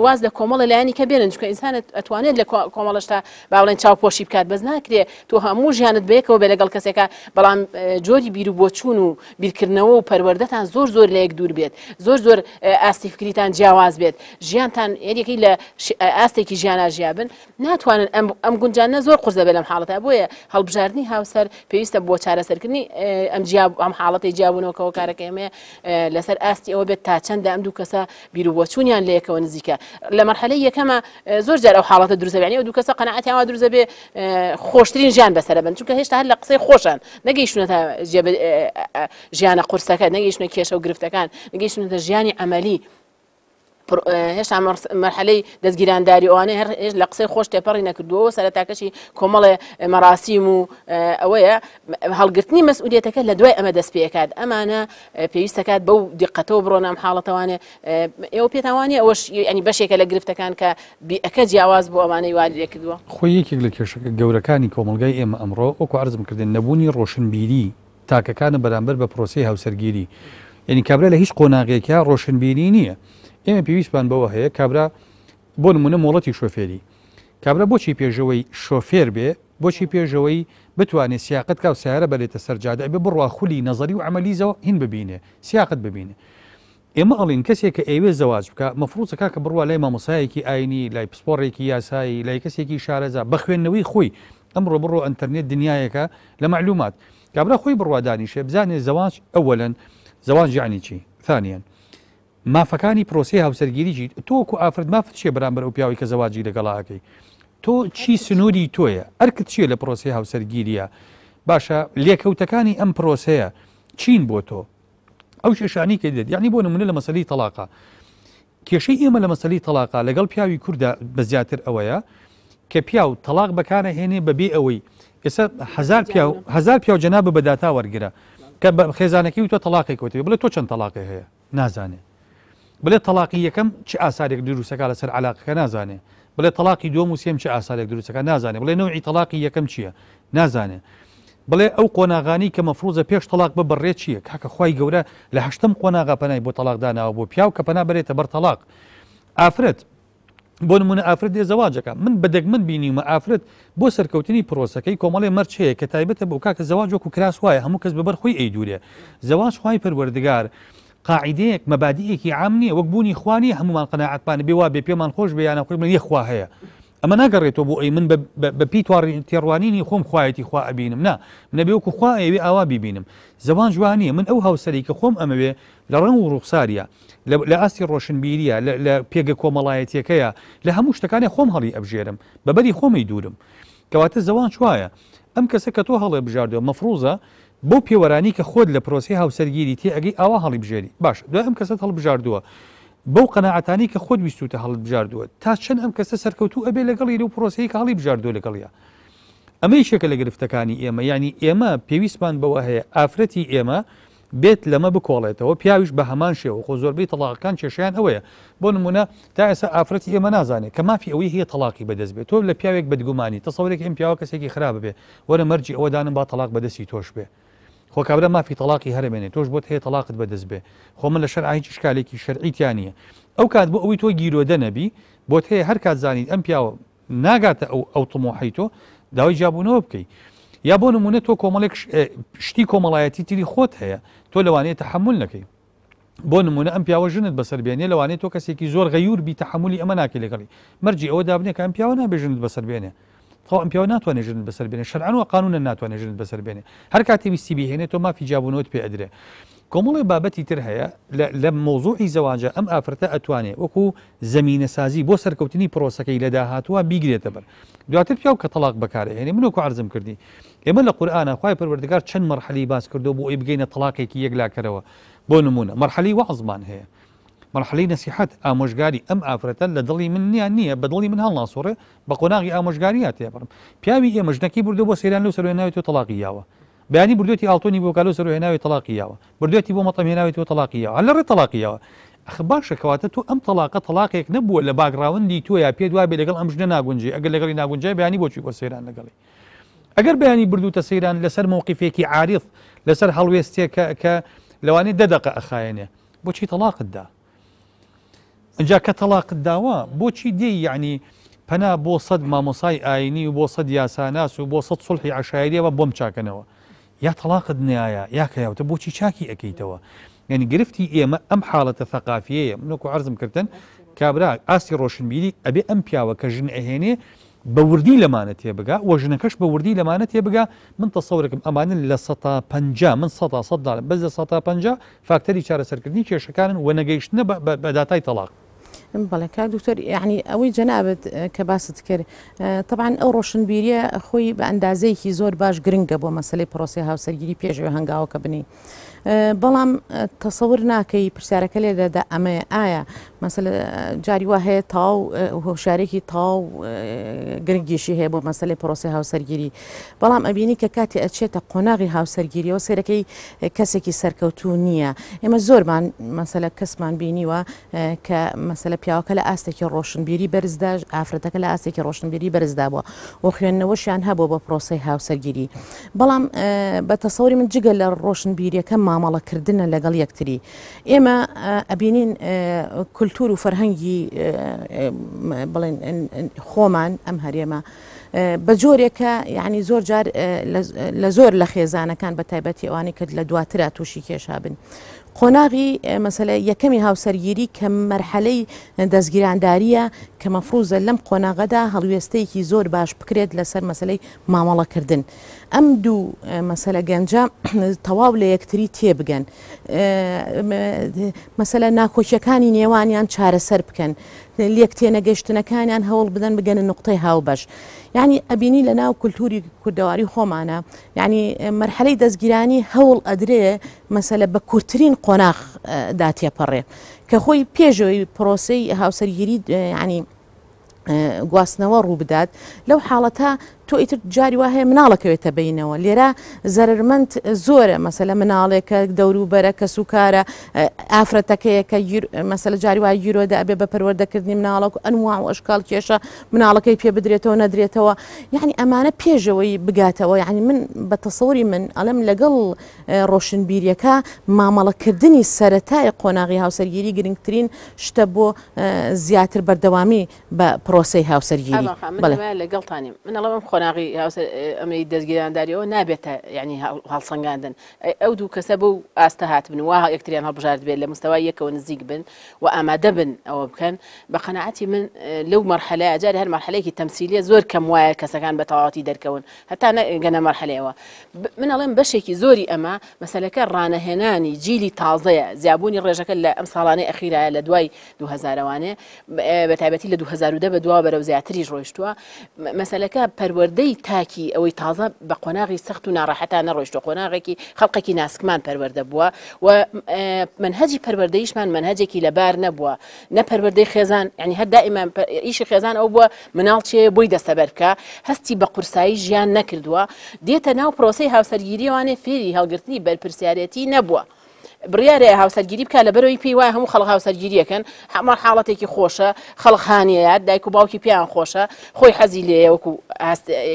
واز لە کۆمەڵە لایانی کە بێنن چونکە ئینسان ئەتوانێت لە کۆمەڵشتا باڵێن چاوپۆشی بکات بەس ناکرێت تۆ هەموو ژیانت بەیەکەوە بێ لەگەڵ کەسێکە بەڵام جۆری بیر و بۆچوون و بیرکردنەوە و پەروەردەتان زۆر لە یەک دوور بێت زۆر ئاستی فکریتان جیاواز بێت ژیانتان یەکێکی لە ئاستێکی ژیانە ژیابن ناتوانن ئەم گونجانە زۆر قورس دەبێت لەم حاڵەتە بۆیە هەڵبژاردننی هاوسەر پێویستە بۆ چارەسەرکردنی ئەم حاڵەتی جیابوونەوەکەەوە کارەکە ئێمە لەسەر ئاستی ئەوە بێت تا چەندە ئەم دوو کەسە بیر و بۆچوونیان لە یەکەوە نزیکە لە مەرحەلەی یەکەمە زۆر جار ئەو حاڵەتە دروست بێت ئەو دوو کەسە قەناعەتیانەوە دروست بێ خۆشترین ژیان بەسەرە بن چونکە هێشتا هەر لە قسەی خۆشان نەگەیشتونەتە ژیانە قورسەکە نەگەیشتونە کێشە و گرفتەکان نەگەیشتونەتە ژیانی عەمەلی هێشتا مەرحەلەی دەستگیرانداری ئەوانەی هەر لە قسەی خۆش تێپەڕی نەکردووە سەرەتاکەشی کۆمەڵێ مەراسیم و ئەوەیە هەڵگرتنی مەسئولیەتەکە لە دوای ئەمە دەست پێکات ئەمانە پێویستەکات بەو دیقەتەوە بڕۆ نام حاڵەتەوانێ ئێوە پێتاوانێ ئەوەش ینی بەشێکە لە گرفتەکان کە بیئەکە جیاواز بۆ ئەوانەی واری لێ کردووە خۆی یەکێک لە کێشەکە گەورەکانی کۆمەلگای ئێمە ئەمڕۆ وەکو عەرزم کردن نەبوونی ڕۆشنبیری تاکەکانە بەرامبەر بە پرۆسەی هاوسەرگیری یعنی کابرا لە هیچ قۆناغێکە ڕۆشنبیری نییە ئێمە پێویستمان بەوە هەیە کابرا بۆ نمونە مۆڵەتی شۆفێری کابرا بۆچی پێشەوەی شۆفێر بێ بۆچی پێشەوەی بتوانێت سیاقت کا و سیارە بەلێتە سەرجادە بێ بڕوا خولی نەزەری و عەمەلیزەوە هین ببینێ سیاقت ببینێ ئێمە ئەڵین کەسێک کە ئەوێ زەواج بکە مەفروضەکە کە بڕوا لای مامۆسایەکی ئاینی لای پسپۆڕێکی یاسایی لای کەسێکی شارەزا بە خوێندنەوەی خۆی ئەمڕۆ بڕۆ ئەنتەرنێت دنیایەکە لە معلومات کابرا خۆی بڕوا دانیشێ بزانێ زەواج ئەوەلەن زەواج یعنی چی ثانیان مافەکانی پرۆسی هاوسەرگیریی تۆکو ئافرد مافت چیە بەرامبەر ئەو پیاوی کە زەواجی لەگەڵاکەی تۆ چی سنووری تۆیە ئەرکت چیە لە پرۆسی هاوسەرگیریە باشە لێکەوتەکانی ئەم پرۆسەیە چین بۆ تۆ ئەو شێشانی کە دێت یعنی بۆ نمونە لە مەسەلەی تەلاقە کێشەی ئێمە لە مەسەلەی تەلاقە لەگەڵ پیاوی کووردا بە زیاتر ئەوەیە کە پیاو تەلاق بەکارە هێنێ بەبێ ئەوەی ئێستا هەزار پیاو جەناب بەداتا وەرگرە کە خێزانەکەی و تۆ تەلاقی کەوتێ بڵێ تۆ چەند تەلاقی هەیە نازانێ بڵێ تەلاقی یەکەم چ ئاسارێک دروستەکە لەسەر عەلاقەکە نازانێ بڵێ تەلاقی دووەم و سێم چه ئاسالێک دروستەکە نازانێ بڵێ نەوعی تەلاقی یەکەم چییە نازانێ بڵێ ئەو قۆناغانی کە مەفروزە پێش تەلاق ببڕێت چییە کاکە خوای گەورە لە هەشتم قۆناغا پەنای بۆ تەلاقداناوە بۆ پیاو کە پەنا بەرێتە بەر تەلاق ئافرەت بۆ نمونە ئافرەت دێزەواجەکە من بەدەک من بینیمە ئافرەت بۆ سەرکەوتنی پرۆسەکەی کۆمەڵێ مەرج هەیە کە تایبەتە بۆ کاکە زەواج وەکو کراس وایە هەموو کەس بەبەر خۆی ئەیدورێ زەواج خوای پەروەردگار قاعدەیەک مەبادیەکی عام نییە وەک بوونی خوانی هەمومان قەناعەتمانە بێ وا بێ پێمان خۆش بێ یانە خۆی من یەخوا هەیە ئەمە ناگەڕێتەوە بۆ ئەی من بە پی تێڕوانینی خۆم خوایەتی خوا ئەبینم نا منە بێ وەکو خوا ئەوێ ئاوا بیبینم زەواج جوانیە من ئەو هاوسەری کە خۆم ئەمەوێ لە ڕەنگ و ڕوخساریە لە ئاستی ڕۆشنبیریە لە پێگە کۆمەڵایەتیەکەیە لە هەموو شتەکانی خۆم هەڵی ئەبژێرم بەبەری خۆمی دوورم کەواتە زەواج وایە ئەم کەسە کە تۆ هەڵێ بژاردەوە مەفروزە بۆ پێوەرانی کە خۆت لە پرۆسی هاوسەرگیری تێ ئەگەی ئاوا هەڵی بژێری باش دوای ئەم کەسەت هەڵبژاردووە بەو قەناعەتانی کە خۆت ویستوتە هەڵت بژاردووە تا چەند ئەم کەسە سەرکەوتوو ئەبێ لەگەڵی لەو پرۆسەی کە هەڵی بژاردووە لەگەڵیە ئەمە یەکێکە لە گرفتەکانی ئێمە ینی ئێمە پێویستمان بەوە هەیە ئافرەتی ئێمە بێت لەمە بکۆڵێتەوە پیاویش بە هەمان شێوە خۆ زۆربەی تەلاقەکان کێشیان ئەوەیە بۆ نمونە تا ئێستا ئافرەتی ئێمە نازانێت کە مافی ئەوەی هەیە تەلاقی بەدەست بێت تۆ لە پیاوێک بەدگومانی تەسەورێک ئەم پیاوە کەسێکی خراپ بێ وەرە مەرجی ئەوەدانم با تەلاق بەدەستی تۆش بێ خۆ کابرا مافی تەلاقی هەرمێنێ تۆش بۆت هەیە تەلاقت بەدەست بێ خۆ من لە شەرع هیچ شکالێکی شەرعیتیان نییە ئەو کات بۆ ئەوەی تۆ گیرۆدە نەبی بۆت هەیە هەر کات زانیت ئەم پیاوە ناگاتە ئەو تمۆحی تۆ داوای جابوونەوە بکەیت یا بۆ نمونە تۆ کۆمەڵێک شتی کۆمەڵایەتی تری خۆت هەیە تۆ لەوانەیە تەحمل نەکەی بۆ نمونە ئەم پیاوە ژنت بەسەر بێنێ لەوانەیە تۆ کەسێکی زۆر غەیور بی تەحملی ئەمە ناکەی لەگەڵی مەرجی ئەوە دابنێ کە ئەم پیاوە نابێ ژنت بەسەر بێنێ ئەم پیاوە ناتوانێت ژنت بەسەر بێنێ شەرعەن و قانونە ناتوانێت ژنت بەسەر بێنێ هەر کاتێ ویستی بهێنێت تۆ مافی جابوونەوەت پێ ئەدرێ کۆمەڵی بابەتی تر هەیە لە مۆزوعی زەواجە ئەم ئافرەتە ئەتوانێت وەکو زەمینە سازی بۆ سەرکەوتنی پرۆسەکەی لە داهاتووە بیگرێتە بەر دواتر پیاو کە تەلاق بەکارهێنێ من وەکو عەرزم کردی ئێمە لە قورئانە خوای پەروەردگار چەند مەرحەلەی باس کردو بۆ ئەی بگەینە تەلاقێکی یەکلاکەرەوە بۆ نمونە مەرحەلەی وەعزمان هەیە مەرحەلەی نەسیحەت ئامۆژگاری ئەم ئافرەتە لە دڵی من نییە بە دڵی من هەڵناسوڕێ بە قۆناغی ئامۆژگاریات تێبڕم پیاوی ئێمە ژنەکەی بردو بۆ سەیران لەو سەرهێناوی تۆ تەلاقی یاوە بەیانی بردوێتی ئاڵتۆنی بۆ کالۆ سەرهێناوی تەلاقی یاوە بردوێتی بۆ مەتەمهێناوی تۆ تەلاقی یاوە هەر لە ڕێ تەلاقی یاوە ئەخ باشە کەواتە تۆ ئەم تەلاقە تەلاقێک نەبووە لە باگراوندی تۆ یا پێ دوای بێ لەگەڵ ئەم ژنە ناگونجێ ئەگەر لەگەڵی ناگونجای بەیانی بۆچی بۆ سەیران لەگەڵی ئەگەر بەیانی بردووتە سەیران لەسەر مووقیفێکی عاریض لەسەر هەڵوێستێک کە لەوانەیە دەدەقە ئەخایەنێ بۆچی تەلاقتدا ئەجا کە تەلاقت داوە بۆچی دێی یعنی پەنا بۆ سەد مامۆسای ئاینی و بۆ سەد یاساناس و بۆ سەد سوڵحی عەشایریەوە بۆم چاکەنەوە یا تەلاقت نایە یا کەیاوتە بۆچی چاکی ئەەکەیتەوە یعنی گرفتی ئێمە ئەم حاڵەتە ثەقافیەیە منۆکو عەرزم کردن کابرا ئاستی ڕۆشنبیری ئەبێ ئەم پیاوە کە ژن ئەهێنێ بە وردی لەمانە تێبگا و ژنەکەش بە وردی لەمانە تێبگا من تەسەورەکەم ئەمانە لە 150 من 100 بەس لە 150 فاکتەری چارەسەرکردنی کێشەکانن و نەگەیشتنە بە داتای تەلاق بەڵێ کاک دکتۆر یعنی ئەوەی جەنابەت کە باست کرد طبعا ئەو ڕۆشنبیریە خۆی بە ئەندازەیەکی زۆر باش گرنگە بۆ مەسلەی پرۆسی هاوسەرگیری پێشەوە هەنگاوەکە بنی بەڵام تەسەور ناکەی پرسیارەکە لێدەدا ئەمە ئایا مەسەلە جاری وا هەیە تاو هۆشارێکی تاو گرنگیشی هەیە بۆ مەسلەی پرۆسی هاوسەرگیری بەڵام ئەبینی کە کاتی ئەچێتە قۆناغی هاوسەرگیریەوە سێرەکەی کەسێکی سەرکەوتوو نییە ئێمە زۆرمان مەسەلە کەسمان بینیوە کە مەسەلە پیاوەکە لە ئاستێکی ڕۆشنبیری بەرزدا ئافرەتەکە لە ئاستێکی ڕۆشنبیری بەرزدا بووە و خوێندنەوەشیان هەبوو بە پرۆسی هاوسەرگیری بەڵام بە تەسەوری من جگە لە ڕۆشنبیریەکە مامەڵەکردنە لەگەڵ یەکتری ئێمە ئەبینین کولتور و فەرهەنگی بڵێن خۆمان ئەم هەرێمە بە جۆرێکە یعنی زۆر جار لە زۆر لە خێزانەکان بە تایبەتی ئەوانی کرد لە دواترا تووشی کێشابن قۆناغی مەسەلە یەکەمی هاوسەرگیری کە مەرحەلەی دەستگیرانداریە کە مەفروزە لەم قۆناغەدا هەڵوێستەیەکی زۆر باش بکرێت لەسەر مەسلەی مامەڵەکردن ئەم دوو مەسەلە گەنجە تەواو لە یەکتری تێبگەن مەسەلە ناکۆچیەکانی نێوانیان چارەسەر بکەن لێک تێنەگەشتنەکانیان هەوڵ بدەن بگەنە نقطەی هاوبەش یعنی ئەبینی لە ناو کولتوری کوردەواری خۆمانە یعنی مەرحەلەی دەستگیرانی هەوڵ ئەدرێ مەسەلە بە کورتترین قۆناغ داتێپەڕێ کە خۆی پێشەوەی پرۆسەی هاوسەرگیری ینی گواستنەوە ڕوو بدات لەو حاڵەتە تۆ ئیتر جاری وا هەیە مناڵەکەوێتە بینەوە لێرە زەرمەند زۆرە مەسەلە مناڵێکە دەوروبەرە کە سوکارە ئافرەتەکەیە کە مەسەلە جاری وای یورۆدا ئەبێ بە پەروەردەکردنی مناڵک ئەنواع و ئەشکال کێشە مناڵەکەی پێ بدرێتەوە نەدرێتەوە یعنی ئەمانە پێشەوەی بگاتەوە یعنی من بە تەسەوری من ئەڵم لەگەڵ ڕۆشنبیریەکە مامەڵەکردنی سەرەتای قۆناغی هاوسەرگیری گرنگترین شتە بۆ زیاتر بەردەوامی بە پرۆسەی هاوسەرگیری لەگەڵتانیم منەڵەم قۆناغی ئەمەی دەستگیرانداریەوە نابێتە ینی هەڵسەنگاندن ئەو دوو کەسە بەو ئاستە هات بن وا یەکتریان هەڵبژارد بێت لە مستەوای یەکەوە نزیک بن و ئامادە بن ئەوە بکەن بە قەنەعەتی من لەو مەرحەلەیە جارێ هەر مەرحەلەیەکی تەمسیلیە زۆر کەم وایە کەسەکان بە تەواوەتی دەرکەون هەتا گەنە مەرحەلەیەوە منەڵێم بەشێکی زۆری ئەمە مەسەلەکە ڕانەهێنانی جیلی تازەیە زیابوونی ڕێژەکە لە ئەم ساڵانەی ئەخیرایە لە دوای 2000وانێ بەتایبەتی لە 2010 بە دوا بەرەو زیاتریش ڕۆیشتووە مەسەلەکە پەروەردەی تاکی ئەوەی تازە بە قۆناغی سەخت و ناڕەحەتان نەڕۆیشتووە قۆناغێکی خەڵقێکی ناسکمان پەروەردە بووە و منهەجی پەروەردەیشمان منهەجێکی لەبار نەبووە نە پەروەردەی خێزان ینی هەر دائیما ئیشی خێزان ئەو بووە مناڵ چێ بۆی دەستەبەر بکە هەستی بە قورسایی ژیان نەکردووە دێتە ناو پرۆسەی هاوسەرگیریوانێ فێری هەڵگرتنی بەرپرسیارەتی نەبووە بڕیارێ هاوسەرگیری بکە لە بەرەوەی پێی وایە هەموو خەڵک هاوسەرگیریەکەن هەمان حاڵەتێکی خۆشە خەڵک هانیەیە دایک و باوکی پێیان خۆشە خۆی حەزی لێ وەکو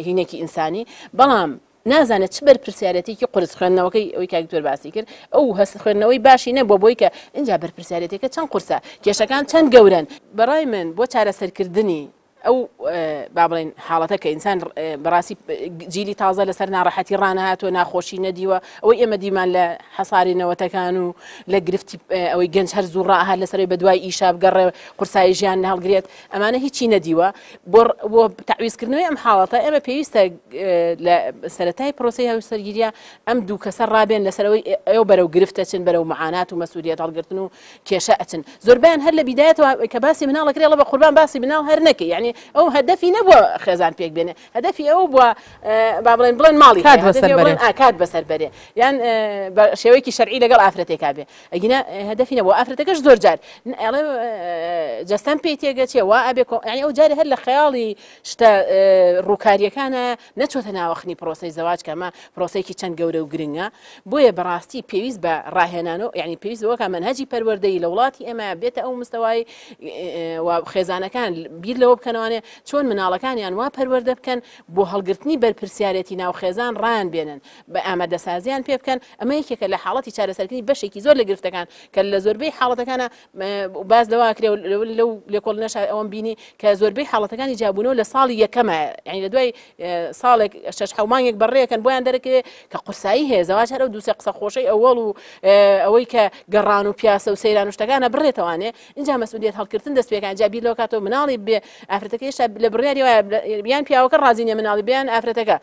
هینێکی ئینسانی بەڵام نازانێت چ بەرپرسیارەتێکی قورس خوێندنەوەکەی ئەوەی کاکتۆر باسی کرد ئەو هەست خوێندنەوەی باشی نەبووە بۆی کە اینجا بەرپرسیارەتێکە چەند قورسە کێشەکان چەند گەورن بەڕای من بۆ چارەسەرکردنی ئەو با بڵێن حاڵەتە کە ئینسان بەڕاستی جیلی تازە لەسەر ناڕەحەتی ڕانەهاتۆ ناخۆشی نەدیوە ئەوەی ئێمە دیمان لە حەساری نەوەتەکان و لە گرفتی ئەوەی گەنج هەر زوو ڕاهات لەسەری بە دوای ئیشا بگەڕێ قورسایی ژیان هەڵگرێت ئەمانە هیچی نەدیوە بۆ تعویزکردنەوەی ئەم حاڵەتە ئێمە پێویستە لە سەرەتای پرۆسەی هاوسەرگیریە ئەم دوو کەسە ڕابێن لەسەرەوەی ئەو بەرەو گرفتە چن بەرەو معانات و مەسئولیەت هەڵگرتن و کێشە ئەچن زۆربیان هەر لە بیدایەتەوە کە باسی مناڵەکرێ لە بە قوربان باسی مناڵ هەر نەکەی یعنی ئەو هەدەفی نەبووە خێزان پێک بێنێ هەدەفی ئەو بووە با بڵێن ماڵی کات بەسەر بەرێ یان شێوەیەکی شەرعی لەگەڵ ئافرەتێکا بێ ئەگینە هەدەفی نەبووە ئافرەتەکەش زۆر جار ئەڵێ جەستەم پێی تێگەچێ وا ئەبێ یعنی ئەو جارێ هەر لە خەیاڵی شتە ڕووکاریەکانە نەچۆتە ناوەخنی پرۆسەی زەواج کە ئەمە پرۆسەیەکی چەند گەورە و گرنگە بۆیە بەڕاستی پێویست بە ڕاهێنانەوە یعنی پێویست بەوەکە منهەجی پەروەردەی لە وڵاتی ئێمە بێتە ئەو مستەوای خێزانەکان بیر لەوە بکەنەوەنێ چۆن مناڵەکانیان وا پەروەردە بکەن بۆ هەڵگرتنی بەرپرسیارەتی ناو خێزان ڕان بێنن بە ئامادەسازیان پێ بکەن ئەمە یەکێکە لە حاڵەتی چارەسەرکردنی بەشێکی زۆر لە گرفتەکان کە لە زۆربەی حاڵەتەکانە باز لەواکرێ لەو لێکۆڵ نەش ئەوەم بینی کە زۆربەی حاڵەتەکانی جابوونەوە لە ساڵی یەکەمە یعنی لە دوای ساڵێک شەش حەومانێک بەڕێکەن بۆیان دەرەکەوێت کە قورسایی هەیە زەواج هەر دووسێ قسە خۆشەی ئەوەڵ و ئەوەی کە گەڕان و پیاسە و سەیران و شتەکانە بڕێتەوانێ اینجا مەسئولیەت هەڵگرتن دەست پێکان جابیر لەوە کاتەوە مناڵی بێ ئافرەتەکە هێشتا لە بڕیاری وایە بیان پیاوەکە ڕازی نیە مناڵی بیان ئافرەتەکە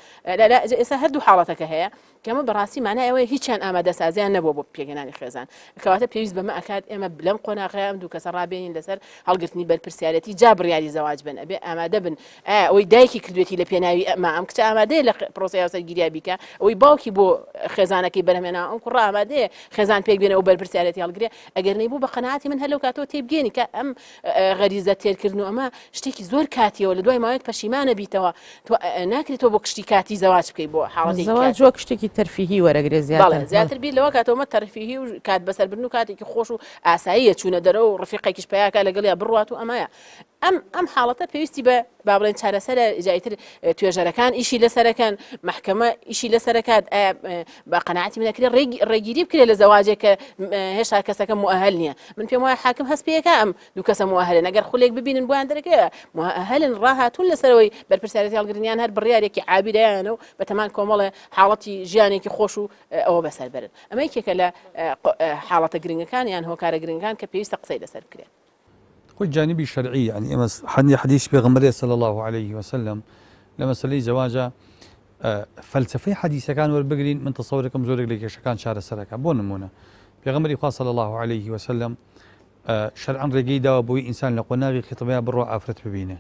ئێستا هەردوو حاڵەتەکە هەیە کەمە بەڕاستی مانای ئەوەیە هیچیان ئامادەسازیان نەبووە بۆ پێگەنانی خێزان کەواتە پێویست بەمە ئەکات ئێمە لەم قۆناغەیە ئەم دوو کەسە ڕابێنین لەسەر هەڵگرتنی بەرپرسیارەتی جا بڕیاری زەواج بن ئەبێ ئامادە بن ئەوەی دایکی کردوێتی لە پێناوی ئەم کچە ئامادەیە لە پرۆسەی هاوسەرگیریە بیکە ئەوەی باوکی بۆ خێزانەکەی بەرهێنا ئەم کوڕ ئامادەیە خێزان پێک بێنە و بەرپرسیارەتی هەڵگرێ ئەگەر نەیبوو بە قەناعەتی من هەر لەو کاتەوە تێبگەێنی کە ئەم غەریزە تێرکردن و ئەمە شتێکی زۆر کاتیەوە لە دوای ماوەیەک پەشیمانە بیتەوە ناکرێتەوە بۆ کشتی کاتی زەواج بکەی بۆ حاڵەتی زەواج وەک شتێکی تەرفیهی وەرەگرێ زیاتر بیر لەوە کاتەوە تەرفیهی و کات بەسەربردن و کاتێکی خۆش و ئاساییە چوونە دەرەوە و ڕفیقێکیش پیاکە لەگەڵیا بڕوات و ئەمایە ئەم حاڵەتە پێویستی بە با بڵێن چارەسەرە جایتر توێژەرەکان ئیشی لەسەرەکەن محکەمە ئیشی لەسەرەکات بە قەناعەتی منەکرێ ڕێگیری بکرێت لە زەواجێک کە هێشتا کەسەکە موئهل نییە من پێم وایە حاکم هەست پێیەکە ئەم دوو کەسە موئهلن ئەگەر خولێک ببینن بۆیان دەرەکەوە موئهلن ڕاهاتوون لەسەرەوەی بەرپرسیارەتی هەڵگرتنیان هەر بڕیارێکی عابیرەیانە و بە تەمان کۆمەڵە حاڵەتی ژیانێکی خۆش و ئەوە بەسەر برن ئەمە یەکێکە لە حاڵەتە گرنگەکان یان هۆکارە گرنگەکان کە پێویستە قسەی لەسەر بکرێت خۆی جانبی شەرعی يعني ئەمە حدیث پێغەمبەر صلی الله عليه وسلم لە مەسەلەی زەواجە فەلسفەی حەدیثەکان وەربگرین من تەسەورەکەم زۆرێک لە کێشەکان چارەسەرەکە بۆ نمونە پێغەمبەری خوا صلی الله عليه وسلم شەرعەن ڕێگەی داوە بۆی ئینسان لە قۆناغی خێتەبەیە بڕۆ ئافرەت ببینێ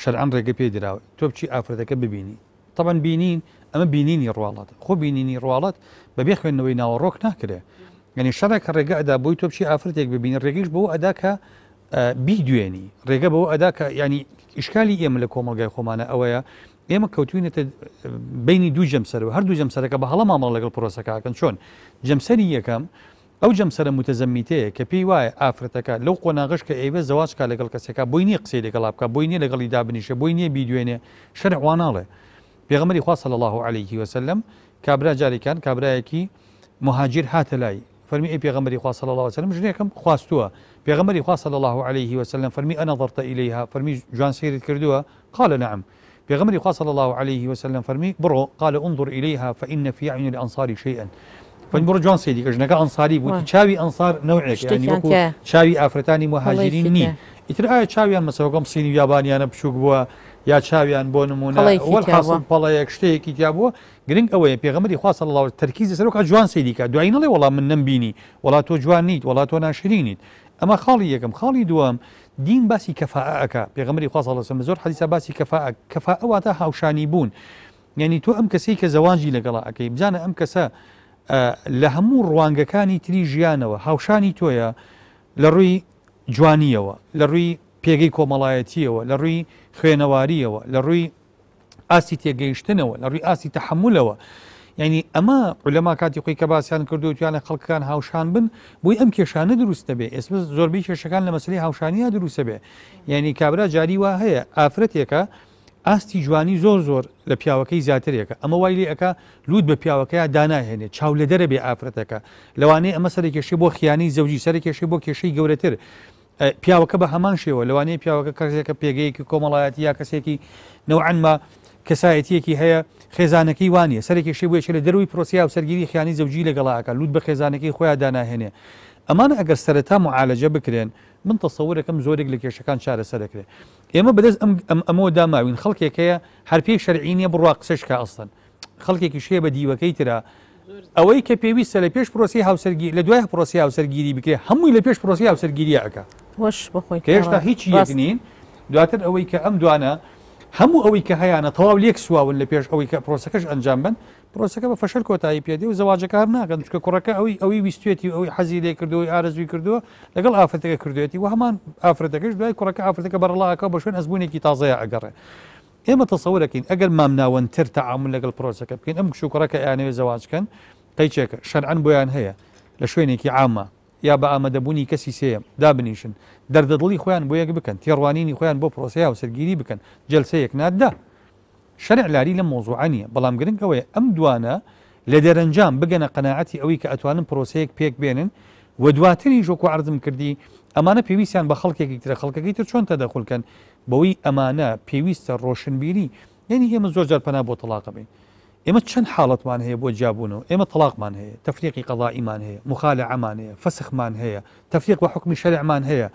شەرعەن ڕێگە پێ دراوە تۆ بچی ئافرەتەکە ببینی طبعا بینین ئەمە بینینی ڕواڵەت خۆ بینینی ڕواڵەت بەبێ خوێندنەوەی ناوەڕۆک ناکرێ یعنی شەرەکە ڕێگە ئەدا بۆی تۆ بچی ئافرەتێک ببینی ڕێگەیش بۆ ئەدا کە بیدوێنی ڕێگە بەوە ئەدا کە ینی ئیشکالی ئێمە لە کۆمەلگای خۆمانە ئەوەیە ئێمە کەوتوینێتە بینی دوو جەمسەرەوە هەردوو جەمسەرەکە بە هەڵە مامەڵ لەگەڵ پرۆسەکەکەن چۆن جەمسەری یەکەم ئەو جەمسەرە متەزەمیتەیە کە پێی وایە ئافرەتەکە لەو قۆناغش کە ئێوە زەواجکە لەگەڵ کەسێکە بۆی نییە قسەی لەگەڵ بکە بۆی نییە لەگەڵی دابنیشە بۆی نییە بیدوێنێ شەرع واناڵێ پێغەمبەری خوا صلی الله عليه وسلم کابرا جارێکان کابرایەکی مهاجر هاتە لای فەرمی ئەی پێغەمبەری خوا صلی الله عليه وسلم ژنێکم خواستووە پێغەمبەری خوا صلی الله عليه وسلم فەرمی أنظرت إليها فەرمی جوان سیرت کردووە قال نعم پێغەمبەری خوا صلی الله عليه وسلم فەرمی بڕۆ قال انظر إليها فإن في أعين الأنصار شيئا بڕۆ جوان سێدی کە ژنەکە ئەنساری بوو چاوی ئەنسار نەوعێک ینی وەکو چاوی ئافرەتانی مهاجرین نی ئیتر ئایا چاویان مەسەوەکەم سینی یابانیانە بچووک بووە یا چاویان بۆ نمونە وەڵحاصل پەڵەیەک شتێکی تیا بووە گرنگ ئەوەیە پێغەمبەری خوا صلی الله تەرکیزی سەرۆکە جوان سێدی کە دوایی نەڵێ وەڵام من نەمبینی وڵا تۆ جوان نیت وڵا تۆ ناشرینیت ئەمە خاڵی یەکەم خاڵی دووەم دین باسی کەفاءەکە پێغەمبەری خوا صلی الله علیه و زۆر حەدیثە باسی کەفاءە واتە هاوشانی بوون یعنی تۆ ئەم کەسەی کە زەواجی لەگەڵا ئەەکەی بزانە ئەم کەسە لە هەموو ڕوانگەکانی تری ژیانەوە هاوشانی تۆیە لە ڕووی جوانیەوە لە ڕووی پێگەی کۆمەڵایەتیەوە لە ڕووی خوێنەواریەوە لە ڕووی ئاسی تێگەیشتنەوە لە ڕووی ئاسی تەحملەوە یعنی ئەمە عولەما کاتی خۆی کە باسییان کردو توانە خەڵکان هاوشان بن بۆی ئەم کێشانە دروستە بێ ئێستا زۆربەی کێشەکان لە مەسلەی هاوشانیە دروستە بێ یعنی کابرا جاری وا هەیە ئافرەتێکە ئاستی جوانی زۆر لە پیاوەکەی زیاترێکە ئەمە وای لێ ئەکا لوت بە پیاوەکەیە داناهێنێت چاو لە دەرە بێ ئافرەتەکە لەوانەیە ئەمە سەرکێشی بۆ خیانی زەوجی سەرکێشی بۆ کێشەی گەورەتر پیاوەکە بە هەمان شێوە لەوانەیە پیاوەکە کەسێکە پێگەیەکی کۆمەڵایەتی یا کەسێکی نەوعەنما کەسایەتیەکی هەیە خێزانەکەی وانە سەرکێشی بۆیە لە دەروی پرۆسیا و سەرگیری خیانی زەوجی لەگەڵاکە لوت بە خێزانەکەی خۆیان داناهێنێ ئەمانە ئەگەر سەرەتا معالەجە بکرێن من تەسەورەکەم زۆرێک لە کێشەکان چارەسەر دەکرێت ئێمە بەدەست ئەمەوە داماوین خەڵکێکەیە هەر پێی شەرعینیە بڕوا قسەشکە ئەستن خەڵکێکی شێ بە دیوەکەی ترا ئەوەی کە پێویستە لە پێش پرۆسی هاوسەرگیری لە دوای پرۆسی هاوسەرگیری بکرێت هەمووی لە پێش پرۆسی هاوسەرگیریە ئەکا وەش بخۆی کە هێشتا هیچ یەک نین دواتر ئەوەی کە ئەم دوانە هەموو ئەوەی کە هەیەە تەواو لێک سواون لە پێش ئەوەی کە پرۆسەکەش ئەنجام بن پرۆسەکە بە فەشەل کۆتایی پێدێ و زەواجەکار ناکەن چکە کوڕەکە ئەوەی ویستێتی ئەوەی حەزی لێ کردەوەی ئارەزوی کردووە لەگەڵ ئافرەتەکە کردوێتی و هەمان ئافرەتەکەش دوای کوڕەکە ئافرەتەکە بەڕڵاکە بە شوێن ئەزبوونێکی تازەیە ئەگەڕێ ئێمە تەسەورەکەین ئەگەر مامناوەنتر تەعامل لەگەڵ پرۆسەکە بکەین ئەم کوڕەکە یانەوێ زەواجکەن قەیچێکە شەرعەن بۆیان هەیە لە شوێنێکی عامە یا بە ئامادەبوونی کەسی سێم دابنیشن دەردەدڵی خۆیان بۆ یەک بکەن تێڕوانینی خۆیان بۆ پرۆسی هاوسەرگیری بکەن جەلسەیەک ناددا شەرع لاری لەم مۆزوعە نیە بەڵام گرنگ ئەوەیە ئەم دوانە لە دەرەنجام بگەنە قەناعەتی ئەوەی کە ئەتوانن پرۆسەیەک پێک بێنن و دواتری ژۆکو عەرزم کردی ئەمانە پێویستیان بە خەڵکێکی ترە خەڵکەکەی تر چۆن تەدەخولکەن بەوەی ئەمانە پێویستە ڕۆشنبیری یعنی ئێمە زۆر جار پەنا بۆ تەلاق بین ئێمە چەند حاڵەتمان هەیە بۆ جیابوونەوە ئێمە تەلاقمان هەیە تەفریقی قەضائیمان هەیە مخالعەمان هەیە فەسخمان هەیە تەفریق بە حکمی شەرعمان هەیە